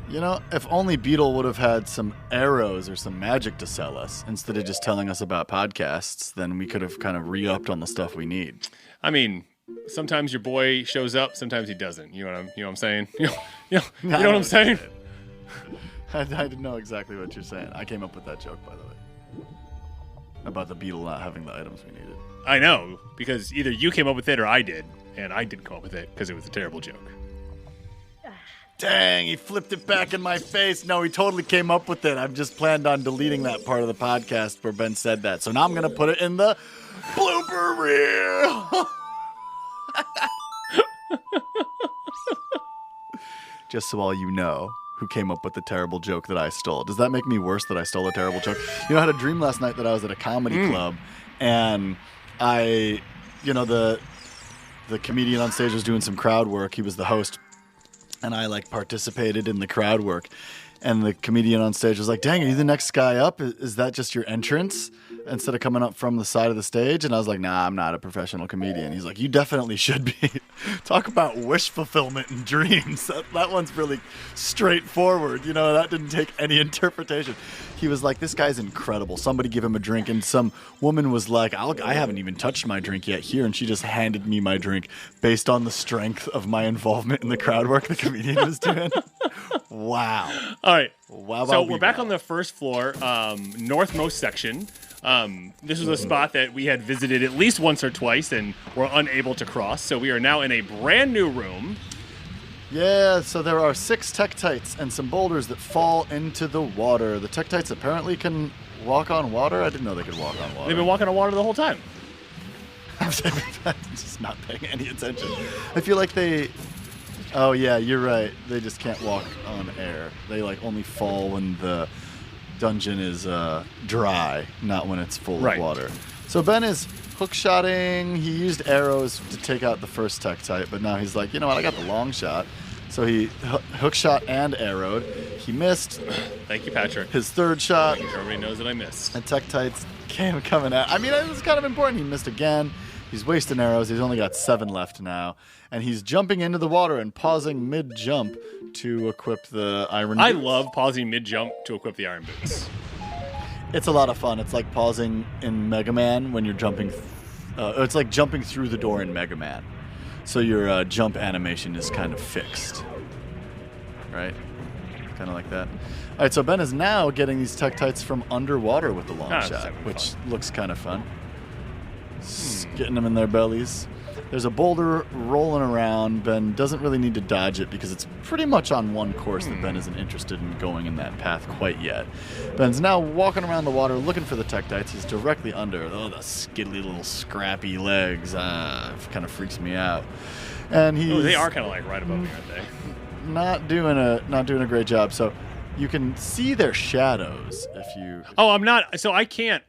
You know, if only Beetle would have had some arrows or some magic to sell us instead of just telling us about podcasts, then we could have kind of re-upped on the stuff we need. I mean, sometimes your boy shows up, sometimes he doesn't. You know what I'm saying? You know what I'm saying? I didn't know exactly what you're saying. I came up with that joke, by the way, about the Beetle not having the items we needed. I know, because either you came up with it or I did, and I didn't come up with it because it was a terrible joke. Dang, he flipped it back in my face. No, he totally came up with it. I've just planned on deleting that part of the podcast where Ben said that. So now I'm going to put it in the blooper reel. Just so all you know who came up with the terrible joke that I stole. Does that make me worse that I stole a terrible joke? You know, I had a dream last night that I was at a comedy club, and the comedian on stage was doing some crowd work. He was the host. And I participated in the crowd work. And the comedian on stage was like, dang, are you the next guy up? Is that just your entrance instead of coming up from the side of the stage? And I was like, nah, I'm not a professional comedian. He's like, you definitely should be. Talk about wish fulfillment and dreams. That one's really straightforward. You know, that didn't take any interpretation. He was like, this guy's incredible. Somebody give him a drink. And some woman was like, I haven't even touched my drink yet here. And she just handed me my drink based on the strength of my involvement in the crowd work the comedian was doing. Wow. All right. Wow. So we're back on the first floor, northmost section. This was a spot that we had visited at least once or twice and were unable to cross. So we are now in a brand new room. Yeah, so there are 6 Tektites and some boulders that fall into the water. The Tektites apparently can walk on water. I didn't know they could walk on water. They've been walking on water the whole time. I'm just not paying any attention. I feel like they... Oh, yeah, you're right. They just can't walk on air. They, like, only fall when the dungeon is dry, not when it's full of water. So Ben is hook-shotting. He used arrows to take out the first Tektite, but now he's like, you know what, I got the long shot. So he hook-shot and arrowed. He missed. Thank you, Patrick. His third shot. Everybody knows that I missed. And Tektites came coming out. I mean, it was kind of important. He missed again. He's wasting arrows. He's only got 7 left now. And he's jumping into the water and pausing mid-jump to equip the iron boots. I love pausing mid-jump to equip the iron boots. It's a lot of fun. It's like pausing in Mega Man when you're jumping. It's like jumping through the door in Mega Man. So your jump animation is kind of fixed. Right? Kind of like that. All right, so Ben is now getting these Tektites from underwater with the long shot, which looks kind of fun. Getting them in their bellies. There's a boulder rolling around. Ben doesn't really need to dodge it because it's pretty much on one course that Ben isn't interested in going in that path quite yet. Ben's now walking around the water looking for the Tektites. He's directly under. Oh, the skiddly little scrappy legs. Kind of freaks me out. And he's they are kind of like right above me, aren't they? Not doing a great job. So you can see their shadows if you. Oh, I'm not. So I can't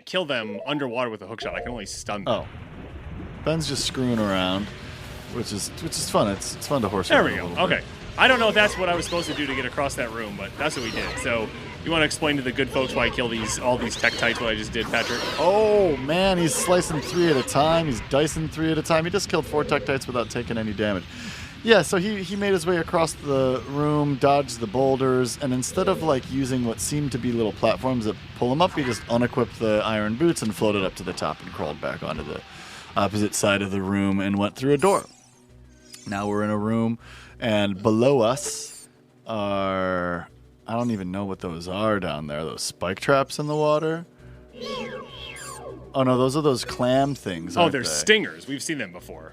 kill them underwater with a hookshot. I can only stun them. Oh. Ben's just screwing around, which is fun. It's fun to horse there around. There we go. Okay. I don't know if that's what I was supposed to do to get across that room, but that's what we did. So you want to explain to the good folks why I kill all these Tektites, what I just did, Patrick? Oh, man, he's slicing 3 at a time. He's dicing 3 at a time. He just killed 4 Tektites without taking any damage. Yeah, so he made his way across the room, dodged the boulders, and instead of like using what seemed to be little platforms that pull him up, he just unequipped the iron boots and floated up to the top and crawled back onto the opposite side of the room and went through a door. Now we're in a room, and below us are... I don't even know what those are down there. Those spike traps in the water? Oh, no, those are those clam things, Oh, they're stingers. We've seen them before.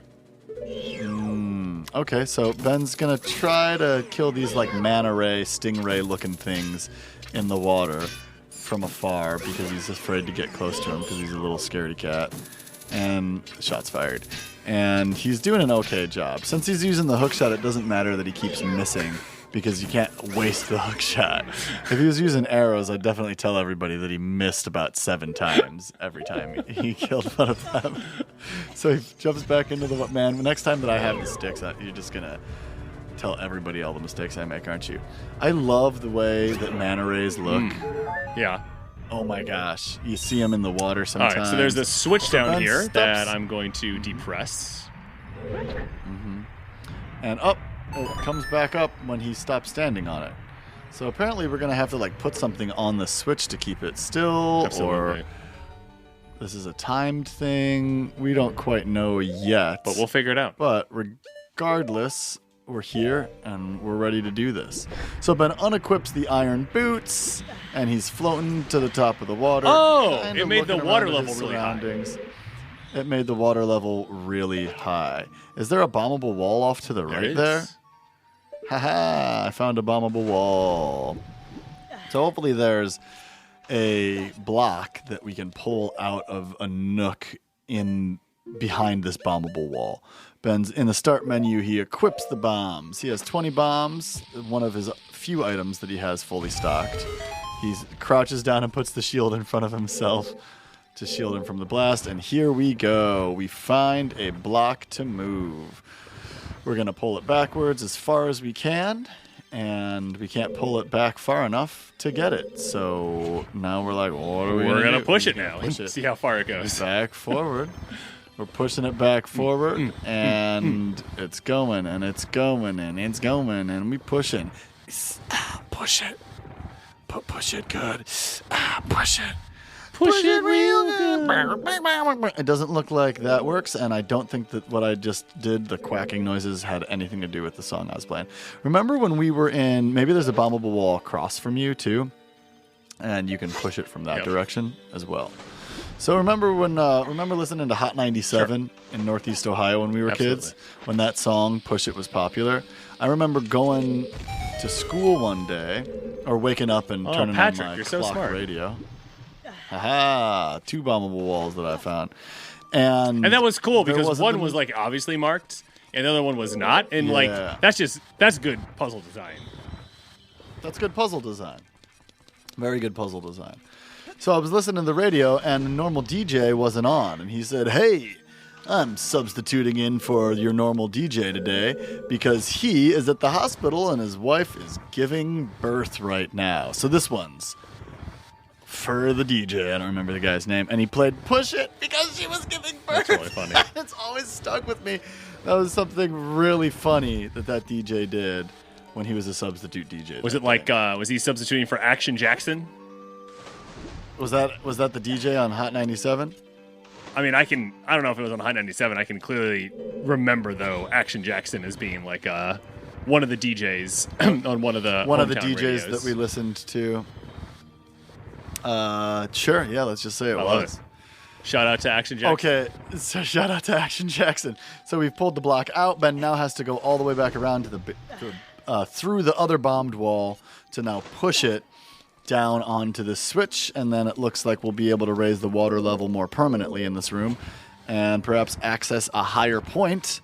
Okay, so Ben's going to try to kill these like manta ray, stingray-looking things in the water from afar because he's afraid to get close to him because he's a little scaredy cat. And shots fired. And he's doing an okay job. Since he's using the hook shot, it doesn't matter that he keeps missing because you can't waste the hook shot. If he was using arrows, I'd definitely tell everybody that he missed about 7 times every time he killed one of them. So he jumps back into the... Man, next time that I have the sticks, you're just going to tell everybody all the mistakes I make, aren't you? I love the way that manta rays look. Yeah. Oh my gosh. You see them in the water sometimes. All right, so there's a switch down here that I'm going to depress. Mm-hmm. And up. It comes back up when he stops standing on it. So apparently we're going to have to like put something on the switch to keep it still. Absolutely. Or this is a timed thing. We don't quite know yet. But we'll figure it out. But regardless, we're here and we're ready to do this. So Ben unequips the iron boots and he's floating to the top of the water. Oh, it made the water level really high. It made the water level really high. Is there a bombable wall off to the right there? Haha, I found a bombable wall. So hopefully there's a block that we can pull out of a nook in behind this bombable wall. Ben's in the start menu. He equips the bombs. He has 20 bombs, one of his few items that he has fully stocked. He crouches down and puts the shield in front of himself to shield him from the blast. And here we go. We find a block to move. We're going to pull it backwards as far as we can. and we can't pull it back far enough to get it. So now we're like, what are we We're going gonna to push it now and see how far it goes. Back forward. We're pushing it back forward, and it's going, and it's going, and it's going, and we pushing. Push it. Push it good. Push it. Push it real good. It doesn't look like that works, and I don't think that what I just did, the quacking noises, had anything to do with the song I was playing. Remember when we were in, maybe there's a bombable wall across from you, too, and you can push it from that direction as well. So remember listening to Hot 97 in Northeast Ohio when we were kids? When that song, Push It, was popular? I remember going to school one day, or waking up and turning Patrick, on my you're so clock smart. radio. Aha! 2 bombable walls that I found. And that was cool because one was like obviously marked and the other one was not. And like that's good puzzle design. That's good puzzle design. Very good puzzle design. So I was listening to the radio, and the normal DJ wasn't on. And he said, hey, I'm substituting in for your normal DJ today because he is at the hospital and his wife is giving birth right now. So this one's for the DJ. I don't remember the guy's name. And he played Push It because she was giving birth. That's really funny. It's always stuck with me. That was something really funny that DJ did when he was a substitute DJ. Was it like, was he substituting for Action Jackson? Was that the DJ on Hot 97? I mean, I don't know if it was on Hot 97. I can clearly remember, though, Action Jackson as being like one of the DJs on one of the DJs radios that we listened to. Sure, yeah, let's just say it was. It. Shout out to Action Jackson. Okay, so shout out to Action Jackson. So we've pulled the block out. Ben now has to go all the way back around to through the other bombed wall to now push it down onto the switch, and then it looks like we'll be able to raise the water level more permanently in this room and perhaps access a higher point,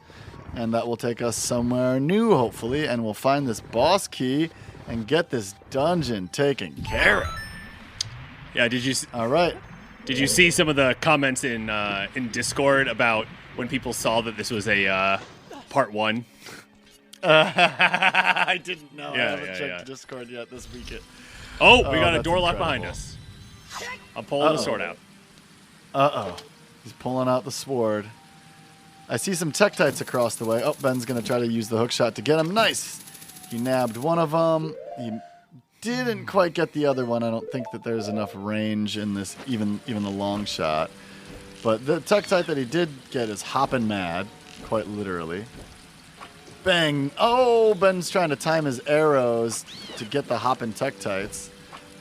and that will take us somewhere new, hopefully, and we'll find this boss key and get this dungeon taken care of. Yeah, All right. Did you see some of the comments in Discord about when people saw that this was a part 1? I didn't know. Yeah, I haven't checked Discord yet this weekend. Oh, we got a door lock incredible. behind us. I'm pulling the sword out. Uh-oh. He's pulling out the sword. I see some Tektites across the way. Oh, Ben's going to try to use the hook shot to get him. Nice. He nabbed one of them. He didn't quite get the other one. I don't think that there's enough range in this, even the long shot. But the Tektite that he did get is hopping mad, quite literally. Bang. Oh, Ben's trying to time his arrows to get the hopping Tektites,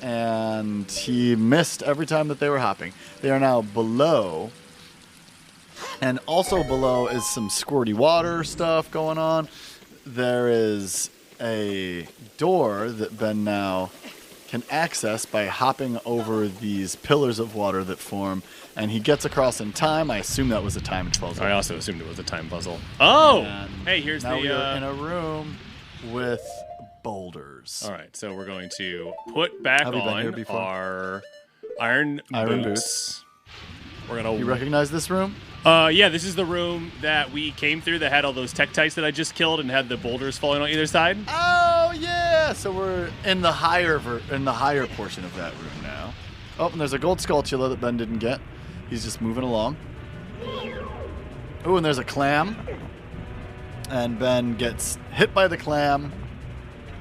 and he missed every time that they were hopping. They are now below, and also below is some squirty water stuff going on. There is a door that Ben now can access by hopping over these pillars of water that form, and he gets across in time. I assume that was a timed puzzle. I also assumed it was a time puzzle. Oh! And hey, here's now the... we are in a room with boulders. All right, so we're going to put back Have we been here on before? our iron boots. We're gonna. You recognize this room? Yeah, this is the room that we came through that had all those Tektites that I just killed and had the boulders falling on either side. Oh yeah! So we're in the higher portion of that room now. Oh, and there's a gold Skulltula that Ben didn't get. He's just moving along. Oh, and there's a clam. And Ben gets hit by the clam.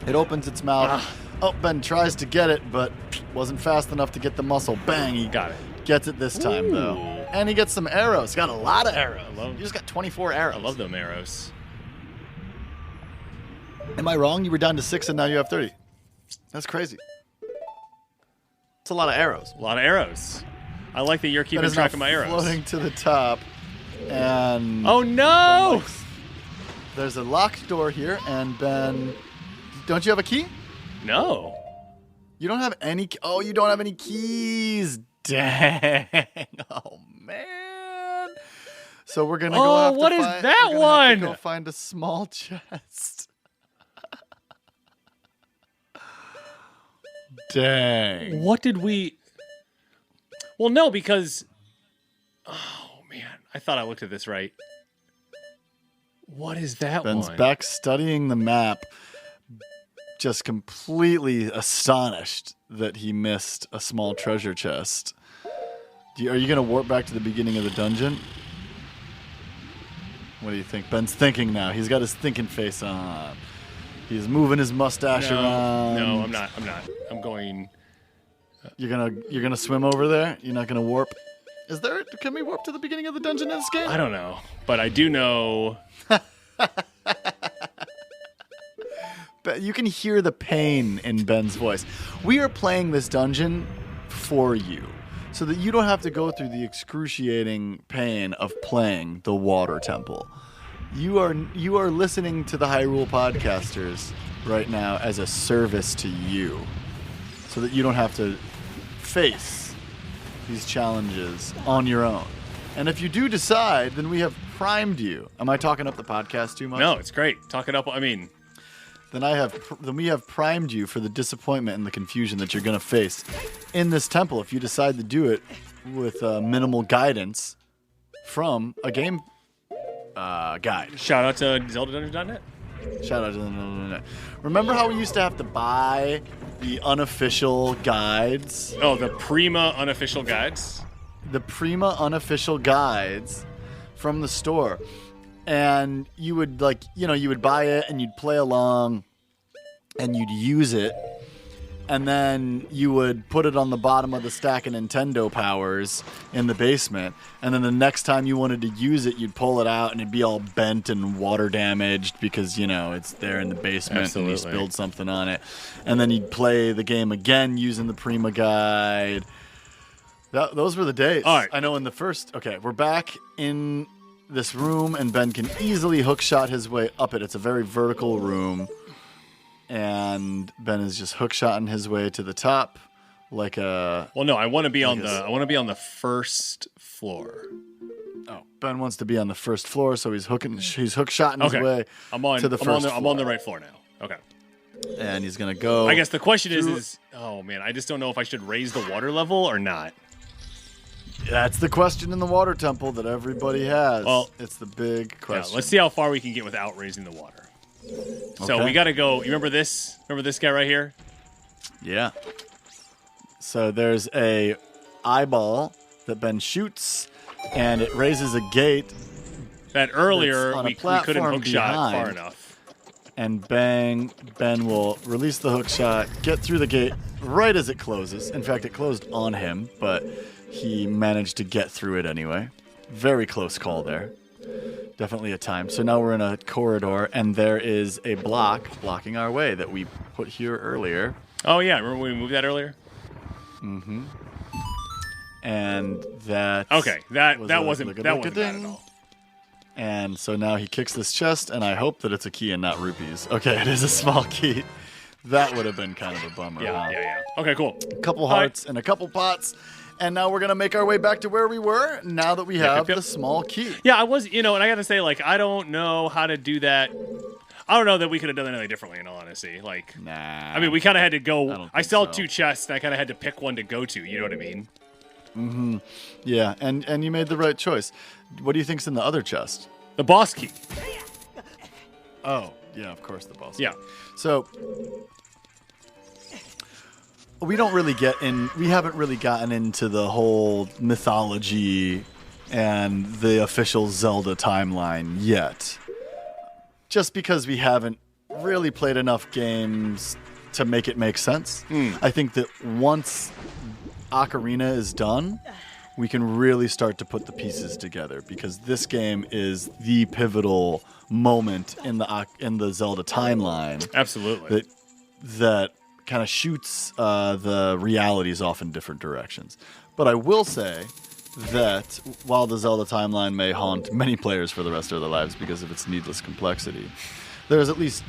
It opens its mouth. Oh, Ben tries to get it, but wasn't fast enough to get the muscle. Bang! He Got it. Gets it this time, though. And he gets some arrows. He got a lot of arrows. You just got 24 arrows. I love them arrows. Am I wrong? You were down to 6 and now you have 30. That's crazy. It's a lot of arrows. A lot of arrows. I like that you're keeping track of my arrows. Floating to the top, and oh no! There's a locked door here, and Ben, don't you have a key? No. You don't have any. Oh, you don't have any keys. Dang. Oh man. So we're gonna go. Oh, what is that one? Have to go find a small chest. Dang. What did we... Well, no, because... Oh, man. I thought I looked at this right. What is that Ben's one? back studying the map, just completely astonished that he missed a small treasure chest. Are you going to warp back to the beginning of the dungeon? What do you think? Ben's thinking now. He's got his thinking face on. He's moving his mustache around. No, I'm not. I'm going. You're gonna swim over there? You're not gonna warp? Can we warp to the beginning of the dungeon in this game? I don't know, but I do know. But you can hear the pain in Ben's voice. We are playing this dungeon for you, so that you don't have to go through the excruciating pain of playing the Water Temple. You are listening to the Hyrule Podcasters right now as a service to you, so that you don't have to face these challenges on your own. And if you do decide, then we have primed you. Am I talking up the podcast too much? No, it's great. Talk it up. I mean, then we have primed you for the disappointment and the confusion that you're going to face in this temple if you decide to do it with minimal guidance from a game guide. Shout out to ZeldaDungeons.net. Shout out to the. Remember how we used to have to buy the unofficial guides? Oh, the Prima unofficial guides? The Prima unofficial guides from the store. And you would you would buy it and you'd play along and you'd use it. And then you would put it on the bottom of the stack of Nintendo Powers in the basement. And then the next time you wanted to use it, you'd pull it out and it'd be all bent and water damaged because, it's there in the basement. Absolutely. And you spilled something on it. And then you'd play the game again using the Prima guide. Those were the days. All right. I know okay, we're back in this room and Ben can easily hookshot his way up it. It's a very vertical room. And Ben is just hookshotting his way to the top, like a. Well, no, I want to be on the first floor. Oh, Ben wants to be on the first floor, so he's hookshotting his way to the first floor. I'm on the right floor now. Okay. And he's gonna go. I guess the question is, oh man, I just don't know if I should raise the water level or not. That's the question in the Water Temple that everybody has. Well, it's the big question. Yeah, let's see how far we can get without raising the water. So we got to go. You remember this? Remember this guy right here? Yeah. So there's a eyeball that Ben shoots, and it raises a gate. That earlier we couldn't hookshot far enough. And Ben will release the hookshot, get through the gate right as it closes. In fact, it closed on him, but he managed to get through it anyway. Very close call there. Definitely a time. So now we're in a corridor, and there is a block blocking our way that we put here earlier. Oh, yeah. Remember when we moved that earlier? Mm-hmm. And that... Okay, that wasn't bad at all. And so now he kicks this chest, and I hope that it's a key and not rupees. Okay, it is a small key. That would have been kind of a bummer. Yeah. Okay, cool. A couple hearts and a couple pots. And now we're going to make our way back to where we were now that we have the small key. Yeah, I was, and I got to say, I don't know how to do that. I don't know that we could have done anything differently, in all honesty. Nah. I mean, we kind of had to go. I saw 2 chests, and I kind of had to pick one to go to. You know what I mean? Mm-hmm. Yeah, and you made the right choice. What do you think's in the other chest? The boss key. Oh, yeah, of course, the boss key. Yeah. So... we haven't really gotten into the whole mythology and the official Zelda timeline yet. Just because we haven't really played enough games to make it make sense. I think that once Ocarina is done, we can really start to put the pieces together because this game is the pivotal moment in the Zelda timeline. Absolutely. That kind of shoots the realities off in different directions. But I will say that while the Zelda timeline may haunt many players for the rest of their lives because of its needless complexity, there's at least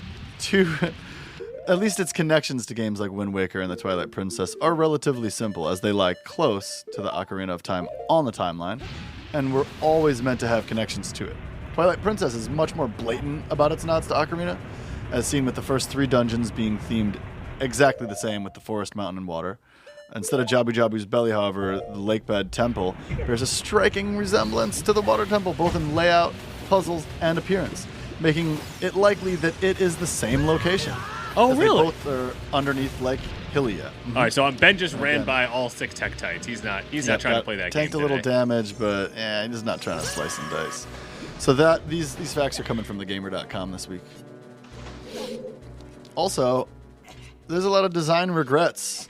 its connections to games like Wind Waker and the Twilight Princess are relatively simple, as they lie close to the Ocarina of Time on the timeline, and we're always meant to have connections to it. Twilight Princess is much more blatant about its nods to Ocarina, as seen with the first 3 dungeons being themed exactly the same with the forest, mountain, and water. Instead of Jabu Jabu's belly, however, the Lakebed Temple bears a striking resemblance to the Water Temple, both in layout, puzzles, and appearance, making it likely that it is the same location. Oh, really? They both are underneath Lake Hylia. All right, so Ben just ran by all 6 Tektites. He's not trying to play that game Tanked a little damage, but he's not trying to slice and dice. So these facts are coming from thegamer.com this week. Also, there's a lot of design regrets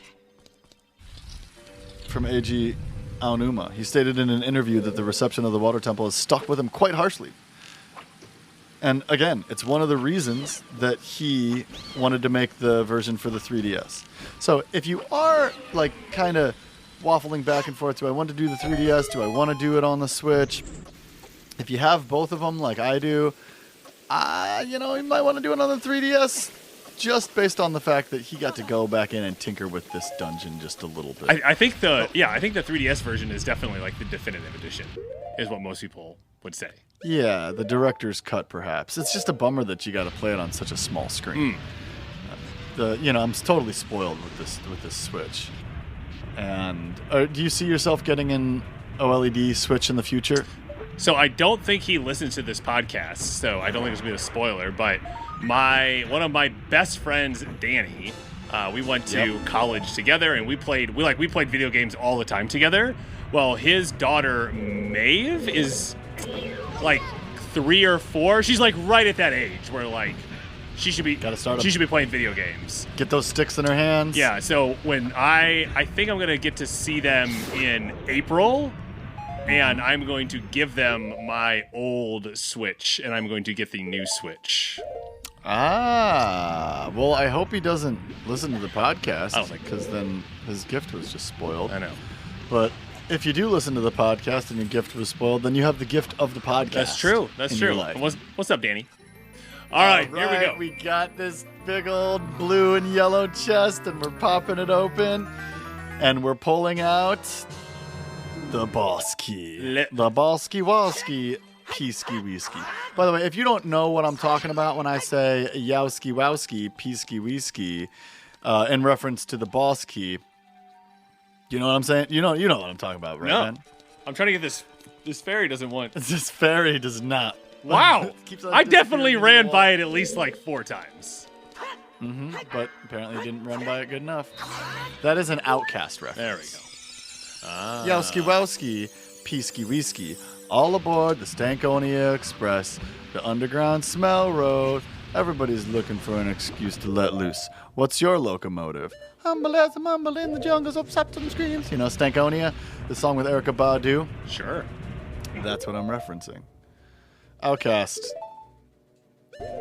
from Eiji Aonuma. He stated in an interview that the reception of the Water Temple has stuck with him quite harshly. And again, it's one of the reasons that he wanted to make the version for the 3DS. So if you are like kind of waffling back and forth, do I want to do the 3DS? Do I want to do it on the Switch? If you have both of them like I do, you might want to do it on the 3DS just based on the fact that he got to go back in and tinker with this dungeon just a little bit. I think the 3DS version is definitely like the definitive edition, is what most people would say. Yeah, the director's cut, perhaps. It's just a bummer that you got to play it on such a small screen. I'm totally spoiled with this Switch. And do you see yourself getting an OLED Switch in the future? So I don't think he listens to this podcast, so I don't think it's going to be a spoiler. But one of my best friends, Danny, we went to college together, and we played video games all the time together. Well, his daughter Maeve is like 3 or 4. She's like right at that age where like she should be playing video games. Get those sticks in her hands. Yeah. So when I think I'm gonna get to see them in April, and I'm going to give them my old Switch, and I'm going to get the new Switch. Well, I hope he doesn't listen to the podcast. I don't think because then his gift was just spoiled. I know. But if you do listen to the podcast and your gift was spoiled, then you have the gift of the podcast. That's true. That's true. What's up, Danny? All right, here we go. We got this big old blue and yellow chest, and we're popping it open, and we're pulling out the boss key. The boss-key walski peasky whiskey. By the way, if you don't know what I'm talking about when I say yowski wowski peasky whiskey in reference to the boss key, you know what I'm saying? You know what I'm talking about, right, man? I'm trying to get this. This fairy doesn't want. This fairy does not. Wow! I definitely ran by it at least like 4 times. But apparently didn't run by it good enough. That is an Outcast reference. There we go. Yowski wowski, peasky whiskey. All aboard the Stankonia Express, the Underground Smell Road. Everybody's looking for an excuse to let loose. What's your locomotive? Humble as a mumble in the jungles of septum screams. You know Stankonia, the song with Erykah Badu? Sure. That's what I'm referencing. Outcast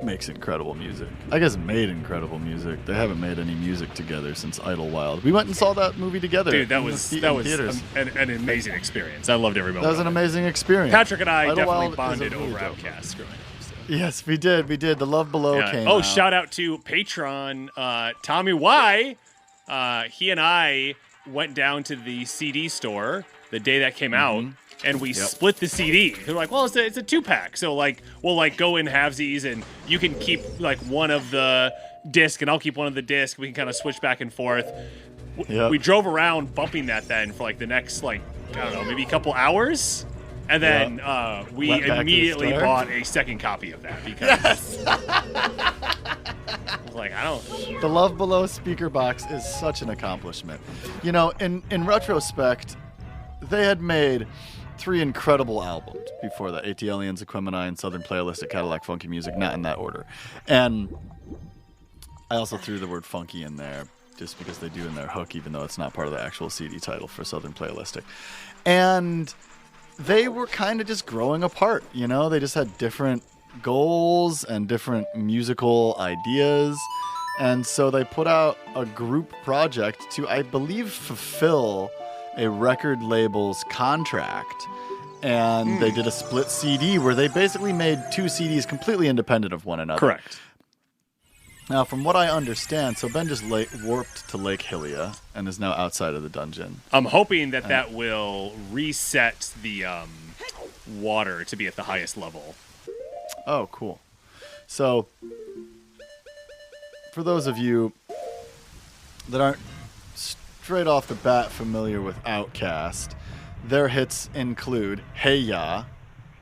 makes incredible music. I guess made incredible music. They haven't made any music together since Idlewild. We went and saw that movie together. Dude, that was an amazing experience. I loved every moment. That was an amazing experience. Patrick and I Idlewild definitely bonded over Outcast growing up. So. Yes, we did. The Love Below came out. Shout out to Patron Tommy Y. He and I went down to the CD store the day that came out, and we split the CD. They're like, well, it's a 2-pack, so like we'll go in halvesies, and you can keep like one of the disc, and I'll keep one of the disc. We can kind of switch back and forth. We drove around bumping that then for like the next maybe a couple hours. And then we immediately bought a second copy of that because I was like, The Love Below speaker box is such an accomplishment. You know, in retrospect, they had made 3 incredible albums before that: AT Aliens, Equimini, Southern Playalistic, Cadillac Funky Music, not in that order. And I also threw the word funky in there just because they do in their hook, even though it's not part of the actual CD title for Southern Playalistic. And they were kind of just growing apart, you know? They just had different goals and different musical ideas. And so they put out a group project to, I believe, fulfill a record label's contract. And they did a split CD where they basically made 2 CDs completely independent of one another. Correct. Now, from what I understand, so Ben just warped to Lake Hylia and is now outside of the dungeon. I'm hoping that will reset the water to be at the highest level. Oh, cool. So, for those of you that aren't straight off the bat familiar with Outkast, their hits include Hey Ya,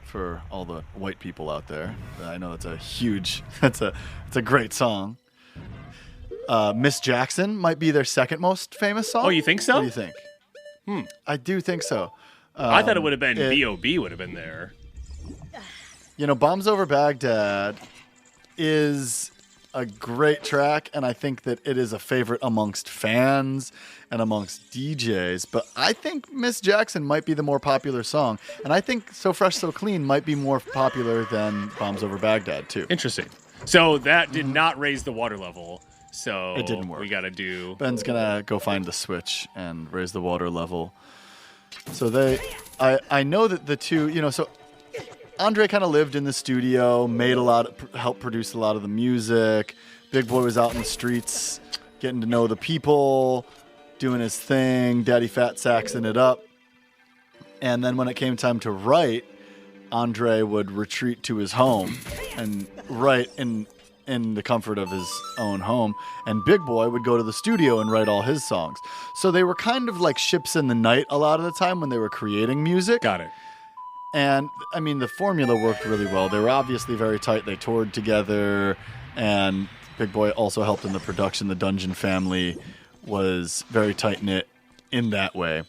for all the white people out there. I know it's a great song. Miss Jackson might be their second most famous song. Oh, you think so? What do you think? I do think so. I thought it would have been B.O.B. would have been there. Bombs Over Baghdad is a great track, and I think that it is a favorite amongst fans and amongst DJs. But I think Miss Jackson might be the more popular song, and I think So Fresh, So Clean might be more popular than Bombs Over Baghdad, too. Interesting. So that did not raise the water level. So it didn't work. We got to do... Ben's going to go find the switch and raise the water level. So I know that the two, so Andre kind of lived in the studio, helped produce a lot of the music. Big Boy was out in the streets, getting to know the people, doing his thing, Daddy Fat Saxing it up. And then when it came time to write, Andre would retreat to his home and write in the comfort of his own home, and Big Boy would go to the studio and write all his songs. So they were kind of like ships in the night a lot of the time when they were creating music. Got it. And, I mean, the formula worked really well. They were obviously very tight. They toured together, and Big Boy also helped in the production. The Dungeon family was very tight-knit in that way.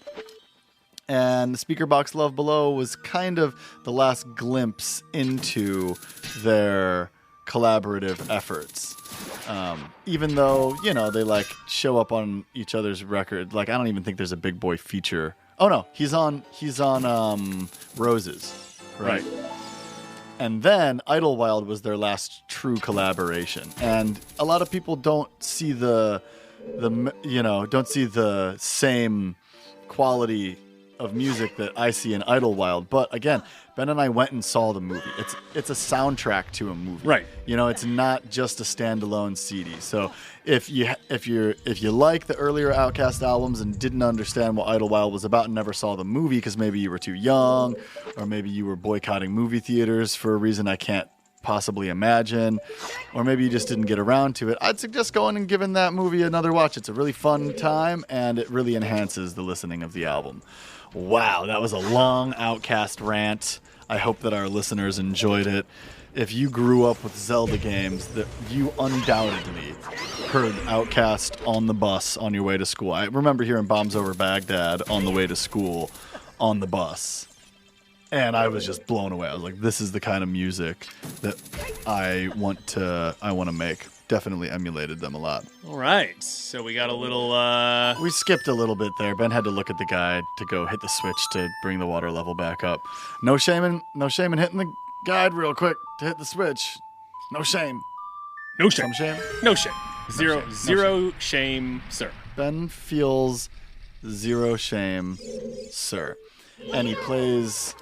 And the Speaker Box Love Below was kind of the last glimpse into their collaborative efforts. Even though, they show up on each other's record. I don't even think there's a Big Boy feature. Oh no, he's on Roses. Right. And then Idlewild was their last true collaboration. And a lot of people don't see the same quality of music that I see in Idlewild. But again, Ben and I went and saw the movie. It's a soundtrack to a movie. Right. It's not just a standalone CD. So if you like the earlier Outkast albums and didn't understand what Idlewild was about and never saw the movie because maybe you were too young, or maybe you were boycotting movie theaters for a reason I can't possibly imagine, or maybe you just didn't get around to it, I'd suggest going and giving that movie another watch. It's a really fun time, and it really enhances the listening of the album. Wow, that was a long Outkast rant. I hope that our listeners enjoyed it. If you grew up with Zelda games, that you undoubtedly heard Outkast on the bus on your way to school. I remember hearing Bombs Over Baghdad on the way to school on the bus. And I was just blown away. I was like, this is the kind of music that I want to make. Definitely emulated them a lot. All right. So we got a little... We skipped a little bit there. Ben had to look at the guide to go hit the switch to bring the water level back up. No shame in hitting the guide real quick to hit the switch. No shame. No shame. Some shame? No shame. Zero shame, sir. Ben feels zero shame, sir. And he plays...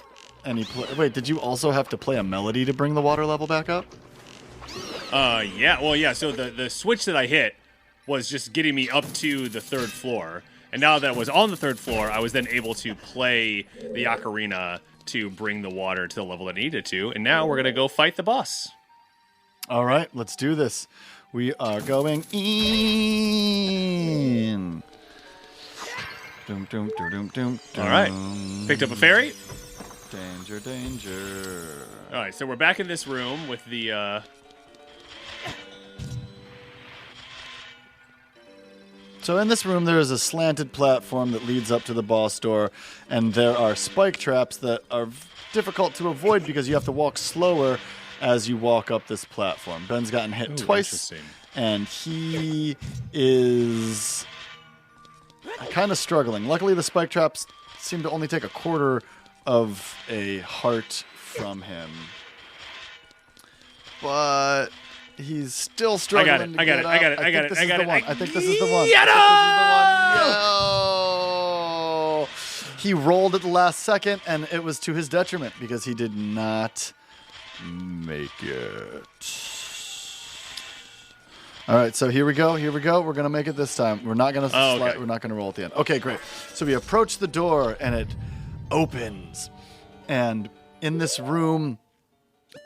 Wait, did you also have to play a melody to bring the water level back up? Yeah. Well, yeah. So the switch that I hit was just getting me up to the third floor. And now that I was on the third floor, I was then able to play the ocarina to bring the water to the level that I needed to. And now we're going to go fight the boss. All right, let's do this. We are going in. Doom, doom, doom, doom, doom. All right. Picked up a fairy. Danger, danger. All right, so we're back in this room with the... So in this room, there is a slanted platform that leads up to the boss door, and there are spike traps that are difficult to avoid because you have to walk slower as you walk up this platform. Ben's gotten hit twice, and he is kind of struggling. Luckily, the spike traps seem to only take a quarter of a heart from him. But he's still struggling. I got it. I think this is the one. No! He rolled at the last second, and it was to his detriment because he did not make it. All right, so here we go. We're going to make it this time. We're not going to slide. We're not going to roll at the end. Okay, great. So we approach the door, and it opens. And in this room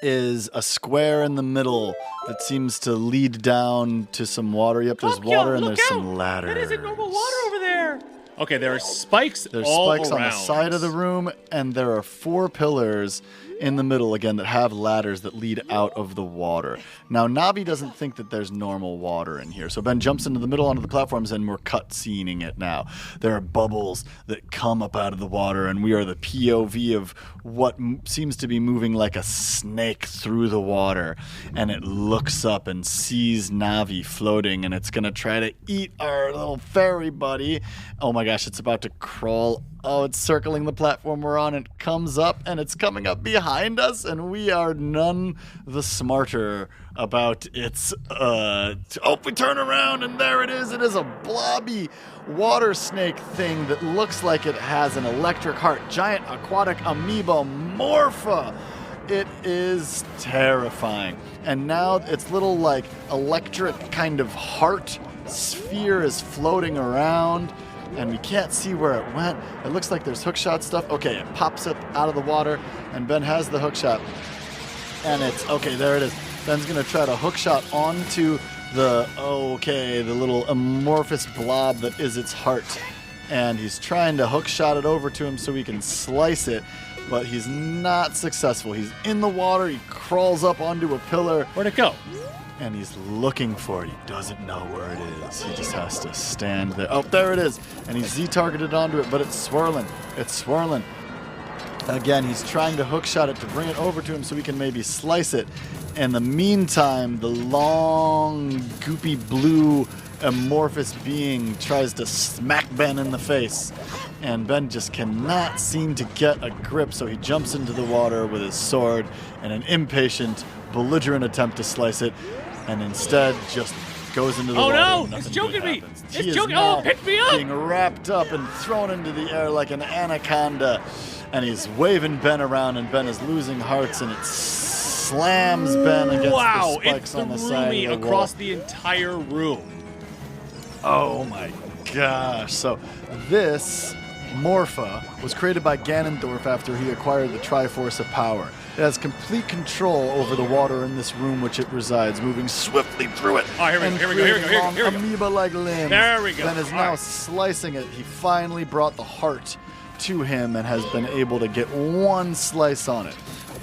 is a square in the middle that seems to lead down to some water. Yep, there's water and there's some ladders. That isn't normal water over there. Okay, there are spikes There's all spikes around. on the side of the room, and there are 4 pillars in the middle again that have ladders that lead out of the water. Now, Navi doesn't think that there's normal water in here, so Ben jumps into the middle onto the platforms, and we're cutscening it now. There are bubbles that come up out of the water, and we are the POV of what seems to be moving like a snake through the water, and it looks up and sees Navi floating, and it's going to try to eat our little fairy buddy. Oh my gosh, it's about to crawl. Oh, it's circling the platform we're on. It comes up, and it's coming up behind us, and we are none the smarter about its... we turn around, and there it is. It is a blobby water snake thing that looks like it has an electric heart. Giant aquatic amoeba Morpha. It is terrifying. And now its little, like, electric kind of heart sphere is floating around, and we can't see where it went. It looks like there's hookshot stuff. Okay, it pops up out of the water, and Ben has the hookshot. And it's, okay, there it is. Ben's going to try to hookshot onto the little amorphous blob that is its heart. And he's trying to hookshot it over to him so he can slice it, but he's not successful. He's in the water. He crawls up onto a pillar. Where'd it go? And he's looking for it. He doesn't know where it is. He just has to stand there. Oh, there it is. And he's Z-targeted onto it, but it's swirling. It's swirling. Again, he's trying to hookshot it to bring it over to him so he can maybe slice it. In the meantime, the long, goopy blue amorphous being tries to smack Ben in the face. And Ben just cannot seem to get a grip, so he jumps into the water with his sword in an impatient, belligerent attempt to slice it, and instead just goes into the water. Oh no! It's choking me! It's choking! Oh, pick me up! Being wrapped up and thrown into the air like an anaconda, and he's waving Ben around, and Ben is losing hearts, and it slams Ben against the spikes on the side of the wall. Wow! It threw me across the entire room. Oh my gosh! So this Morpha was created by Ganondorf after he acquired the Triforce of Power. It has complete control over the water in this room which it resides, moving swiftly through it. Oh, here we go. Amoeba-like limbs. There we go. Ben is now slicing it. He finally brought the heart to him and has been able to get one slice on it.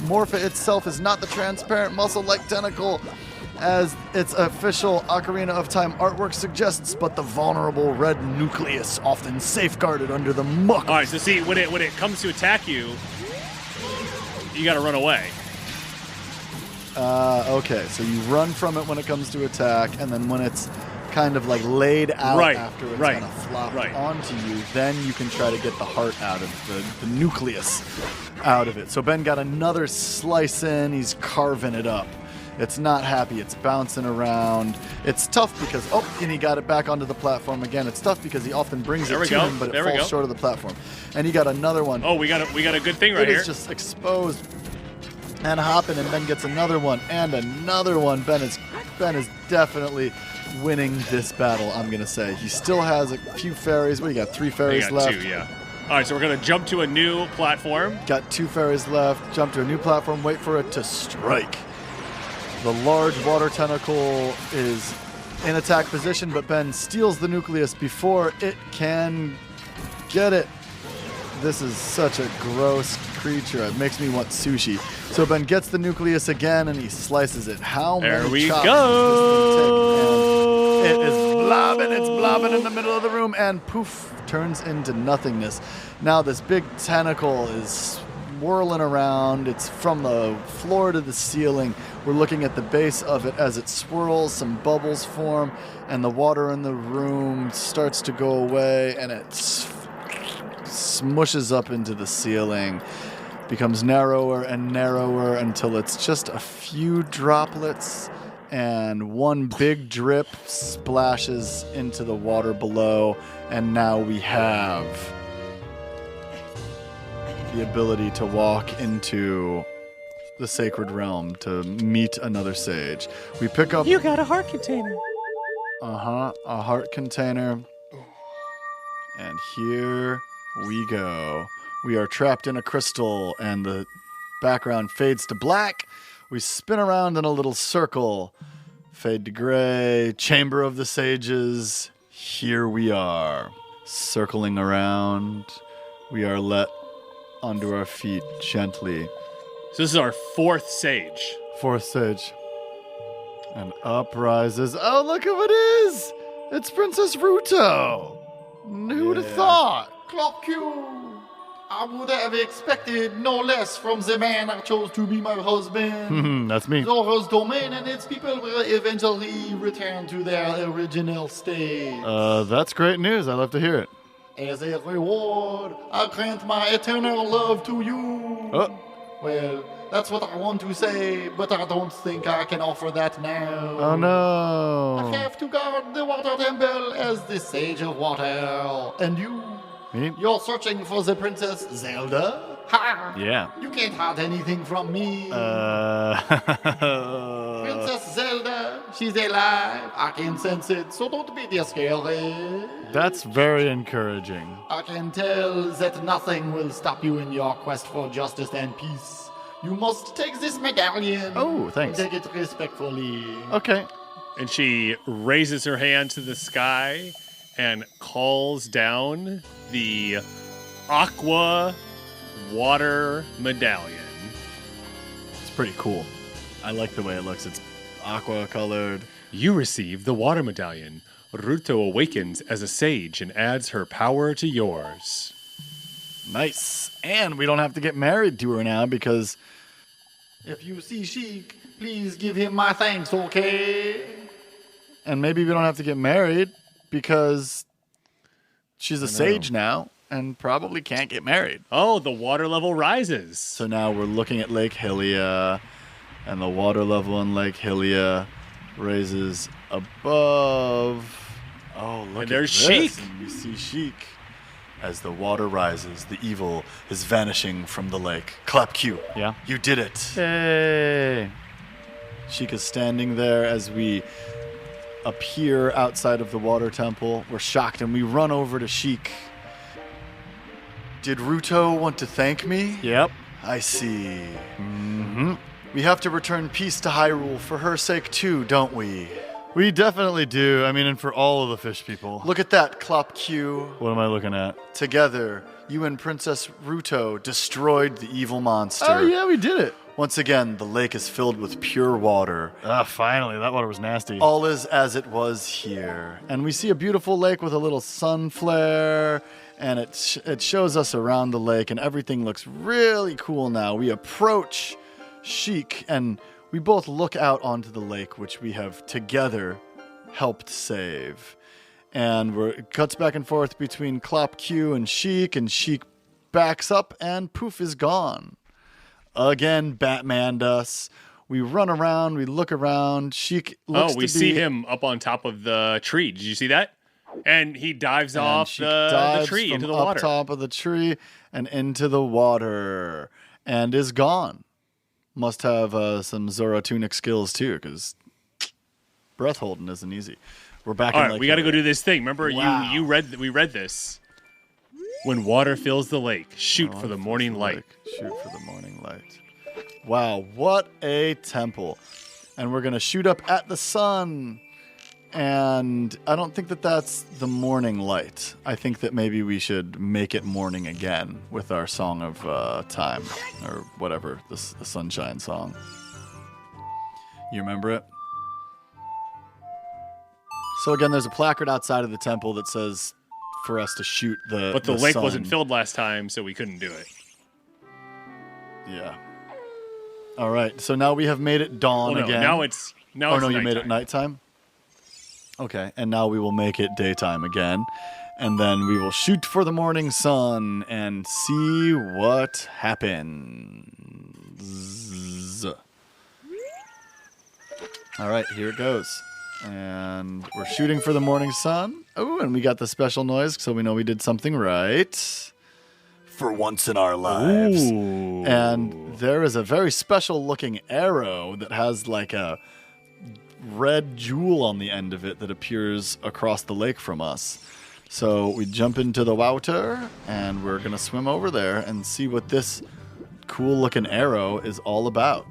Morpha itself is not the transparent muscle-like tentacle as its official Ocarina of Time artwork suggests, but the vulnerable red nucleus often safeguarded under the muck. All right, so see, when it comes to attack you, you got to run away. Okay, so you run from it when it comes to attack, and then when it's kind of like laid out after it's kind of flopped onto you, then you can try to get the heart out of the nucleus out of it. So Ben got another slice in. He's carving it up. It's not happy. It's bouncing around. It's tough because, and he got it back onto the platform again. It's tough because he often brings it to him, but it falls short of the platform. And he got another one. Oh, we got a good thing right here. It is just exposed and hopping, and Ben gets another one and another one. Ben is definitely winning this battle, I'm going to say. He still has a few fairies. What do you got? 3 fairies left? 2, yeah. All right, so we're going to jump to a new platform. Got 2 fairies left. Jump to a new platform. Wait for it to strike. The large water tentacle is in attack position, but Ben steals the nucleus before it can get it. This is such a gross creature. It makes me want sushi. So Ben gets the nucleus again, and he slices it. How many chops does this thing take? And it is it's blobbing in the middle of the room, and poof, turns into nothingness. Now this big tentacle is whirling around. It's from the floor to the ceiling. We're looking at the base of it as it swirls. Some bubbles form, and the water in the room starts to go away, and it smushes up into the ceiling, becomes narrower and narrower until it's just a few droplets, and one big drip splashes into the water below, and now we have the ability to walk into the sacred realm to meet another sage. We pick up... You got a heart container. A heart container. And here we go. We are trapped in a crystal, and the background fades to black. We spin around in a little circle. Fade to gray. Chamber of the Sages. Here we are. Circling around. We are let onto our feet gently So this is our fourth sage. Fourth sage. And up rises... Oh, look who it is! It's Princess Ruto! Who would have thought? Clock Q. I would have expected no less from the man I chose to be my husband. That's me. Zora's domain and its people will eventually return to their original state. That's great news. I love to hear it. As a reward, I grant my eternal love to you. Oh. Well, that's what I want to say, but I don't think I can offer that now. Oh, no. I have to guard the water temple as the sage of water. And you? Me? You're searching for the Princess Zelda? Ha! Yeah. You can't hide anything from me. Princess Zelda, she's alive. I can sense it, so don't be scared. That's very encouraging. I can tell that nothing will stop you in your quest for justice and peace. You must take this medallion. Oh, thanks. Take it respectfully. Okay. And she raises her hand to the sky and calls down the aqua water medallion. It's pretty cool. I like the way it looks. It's aqua colored. You receive the water medallion. Ruto awakens as a sage and adds her power to yours. Nice. And we don't have to get married to her now because... If you see Sheik, please give him my thanks, okay? And maybe we don't have to get married because she's a sage now and probably can't get married. Oh, the water level rises. So now we're looking at Lake Hylia, and the water level in Lake Hylia raises above. Oh, look And there's at this. Sheik. And we see Sheik. As the water rises, the evil is vanishing from the lake. Clap Q. Yeah. You did it. Hey. Sheik is standing there as we appear outside of the water temple. We're shocked and we run over to Sheik. Did Ruto want to thank me? Yep. I see. Mm-hmm. We have to return peace to Hyrule for her sake too, don't we? We definitely do. I mean, and for all of the fish people. Look at that, Clop Q. What am I looking at? Together, you and Princess Ruto destroyed the evil monster. Oh, yeah, we did it. Once again, the lake is filled with pure water. Ah, finally. That water was nasty. All is as it was here. And we see a beautiful lake with a little sun flare, and it shows us around the lake, and everything looks really cool now. We approach Sheik, and we both look out onto the lake, which we have together helped save. And it cuts back and forth between Clop Q and Sheik backs up, and poof is gone. Again, Batman'd us. We run around, we look around. Sheik looks we see him up on top of the tree. Did you see that? And he dives off the tree into the water. Up top of the tree and into the water, and is gone. Must have some Zorotunic skills too, because breath holding isn't easy. We're back. All right, we got to go do this thing. Remember, Wow. we read this. When water fills the lake, shoot for the morning light. Shoot for the morning light. Wow, what a temple! And we're gonna shoot up at the sun. And I don't think that that's the morning light. I think that maybe we should make it morning again with our song of time, or whatever, the sunshine song. You remember it? So again, there's a placard outside of the temple that says for us to shoot the But the lake sun. wasn't filled last time, so we couldn't do it. Yeah. All right, so now we have made it dawn again. Now it's you nighttime. made it nighttime? Okay, and now we will make it daytime again. And then we will shoot for the morning sun and see what happens. All right, here it goes. And we're shooting for the morning sun. Oh, and we got the special noise, so we know we did something right. For once in our lives. Ooh. And there is a very special looking arrow that has like a red jewel on the end of it that appears across the lake from us. So we jump into the water and we're going to swim over there and see what this cool looking arrow is all about.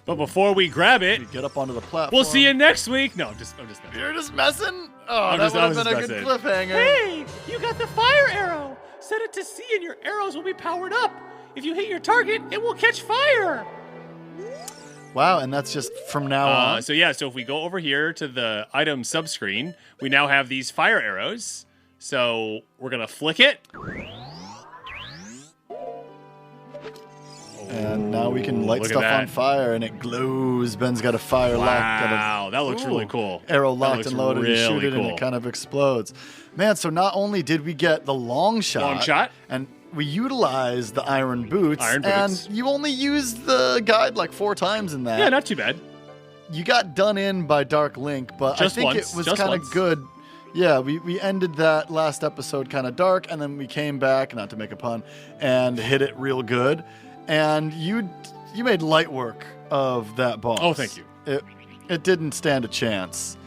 But before we grab it, We get up onto the platform. we'll see you next week. No, I'm just messing. You're just messing? Oh, I'm that just- would I have was been a just good messing. cliffhanger. Hey, you got the fire arrow. Set it to sea and your arrows will be powered up. if you hit your target, it will catch fire. Wow, and that's just from now on? So if we go over here to the item subscreen, we now have these fire arrows. So we're going to flick it. And now we can light stuff on fire, and it glows. Ben's got a fire lock. Wow, that looks really cool. Arrow locked and loaded, really you shoot it, and it kind of explodes. Man, so not only did we get the long shot. And we utilized the iron boots. And you only used the guide like 4 times in that. Yeah, not too bad. You got done in by Dark Link, but Just I think once. it was kind of good. Yeah, we ended that last episode kind of dark, and then we came back, not to make a pun, and hit it real good. And you made light work of that boss. Oh, thank you. It didn't stand a chance.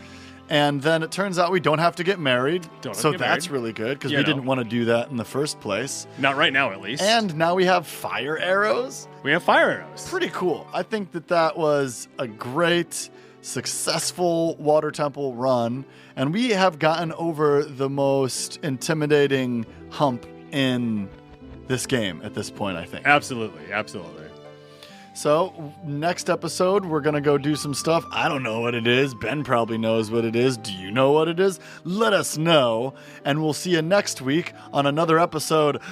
And then it turns out we don't have to get married. That's really good, because we didn't want to do that in the first place. Not right now, at least. And now we have fire arrows. We have fire arrows. Pretty cool. I think that was a great, successful water temple run. And we have gotten over the most intimidating hump in this game at this point, I think. Absolutely. So, next episode, we're going to go do some stuff. I don't know what it is. Ben probably knows what it is. Do you know what it is? Let us know. And we'll see you next week on another episode of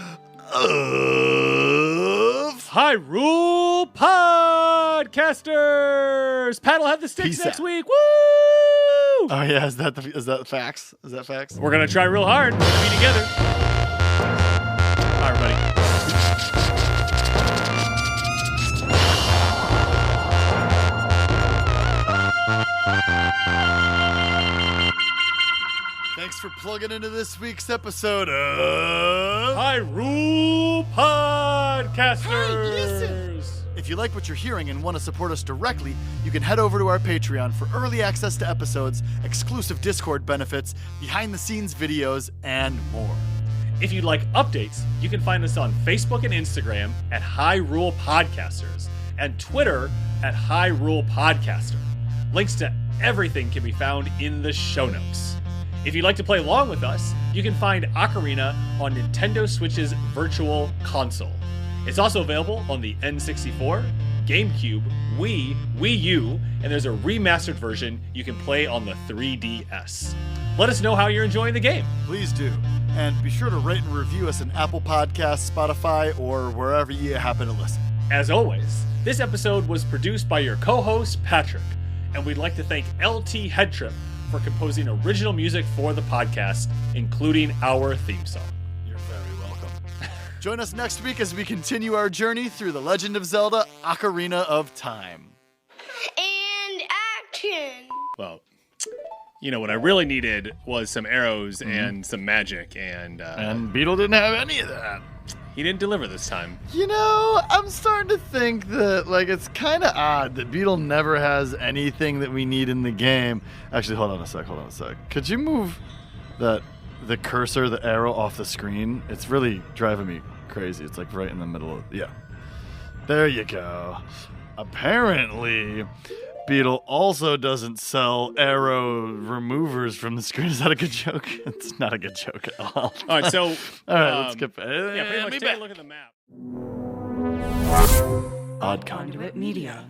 Hyrule Podcasters. Pat will have the sticks next week. Woo! Oh, yeah. Is that facts? Is that facts? We're going to try real hard. We're going to be together. Bye, everybody. Thanks for plugging into this week's episode of Hyrule Podcasters. Hey, listen! If you like what you're hearing and want to support us directly, you can head over to our Patreon for early access to episodes, exclusive Discord benefits, behind-the-scenes videos, and more. If you'd like updates, you can find us on Facebook and Instagram at Hyrule Podcasters and Twitter at Hyrule Podcaster. Links to everything can be found in the show notes. If you'd like to play along with us, you can find Ocarina on Nintendo Switch's Virtual Console. It's also available on the N64, GameCube, Wii, Wii U, and there's a remastered version you can play on the 3DS. Let us know how you're enjoying the game. Please do. And be sure to rate and review us in Apple Podcasts, Spotify, or wherever you happen to listen. As always, this episode was produced by your co-host, Patrick, and we'd like to thank LT Headtrip for composing original music for the podcast, including our theme song. You're very welcome. Join us next week as we continue our journey through The Legend of Zelda: Ocarina of Time. And action! Well, what I really needed was some arrows and some magic, and Beetle didn't have any of that. He didn't deliver this time. I'm starting to think that, it's kind of odd that Beetle never has anything that we need in the game. Actually, hold on a sec. Could you move the cursor, the arrow off the screen? It's really driving me crazy. It's right in the middle of, yeah. There you go. Apparently, Beetle also doesn't sell arrow removers from the screen. Is that a good joke? It's not a good joke at all. All right, so... all right, let's get back. Yeah, pretty much take a look at the map. Odd Conduit Media.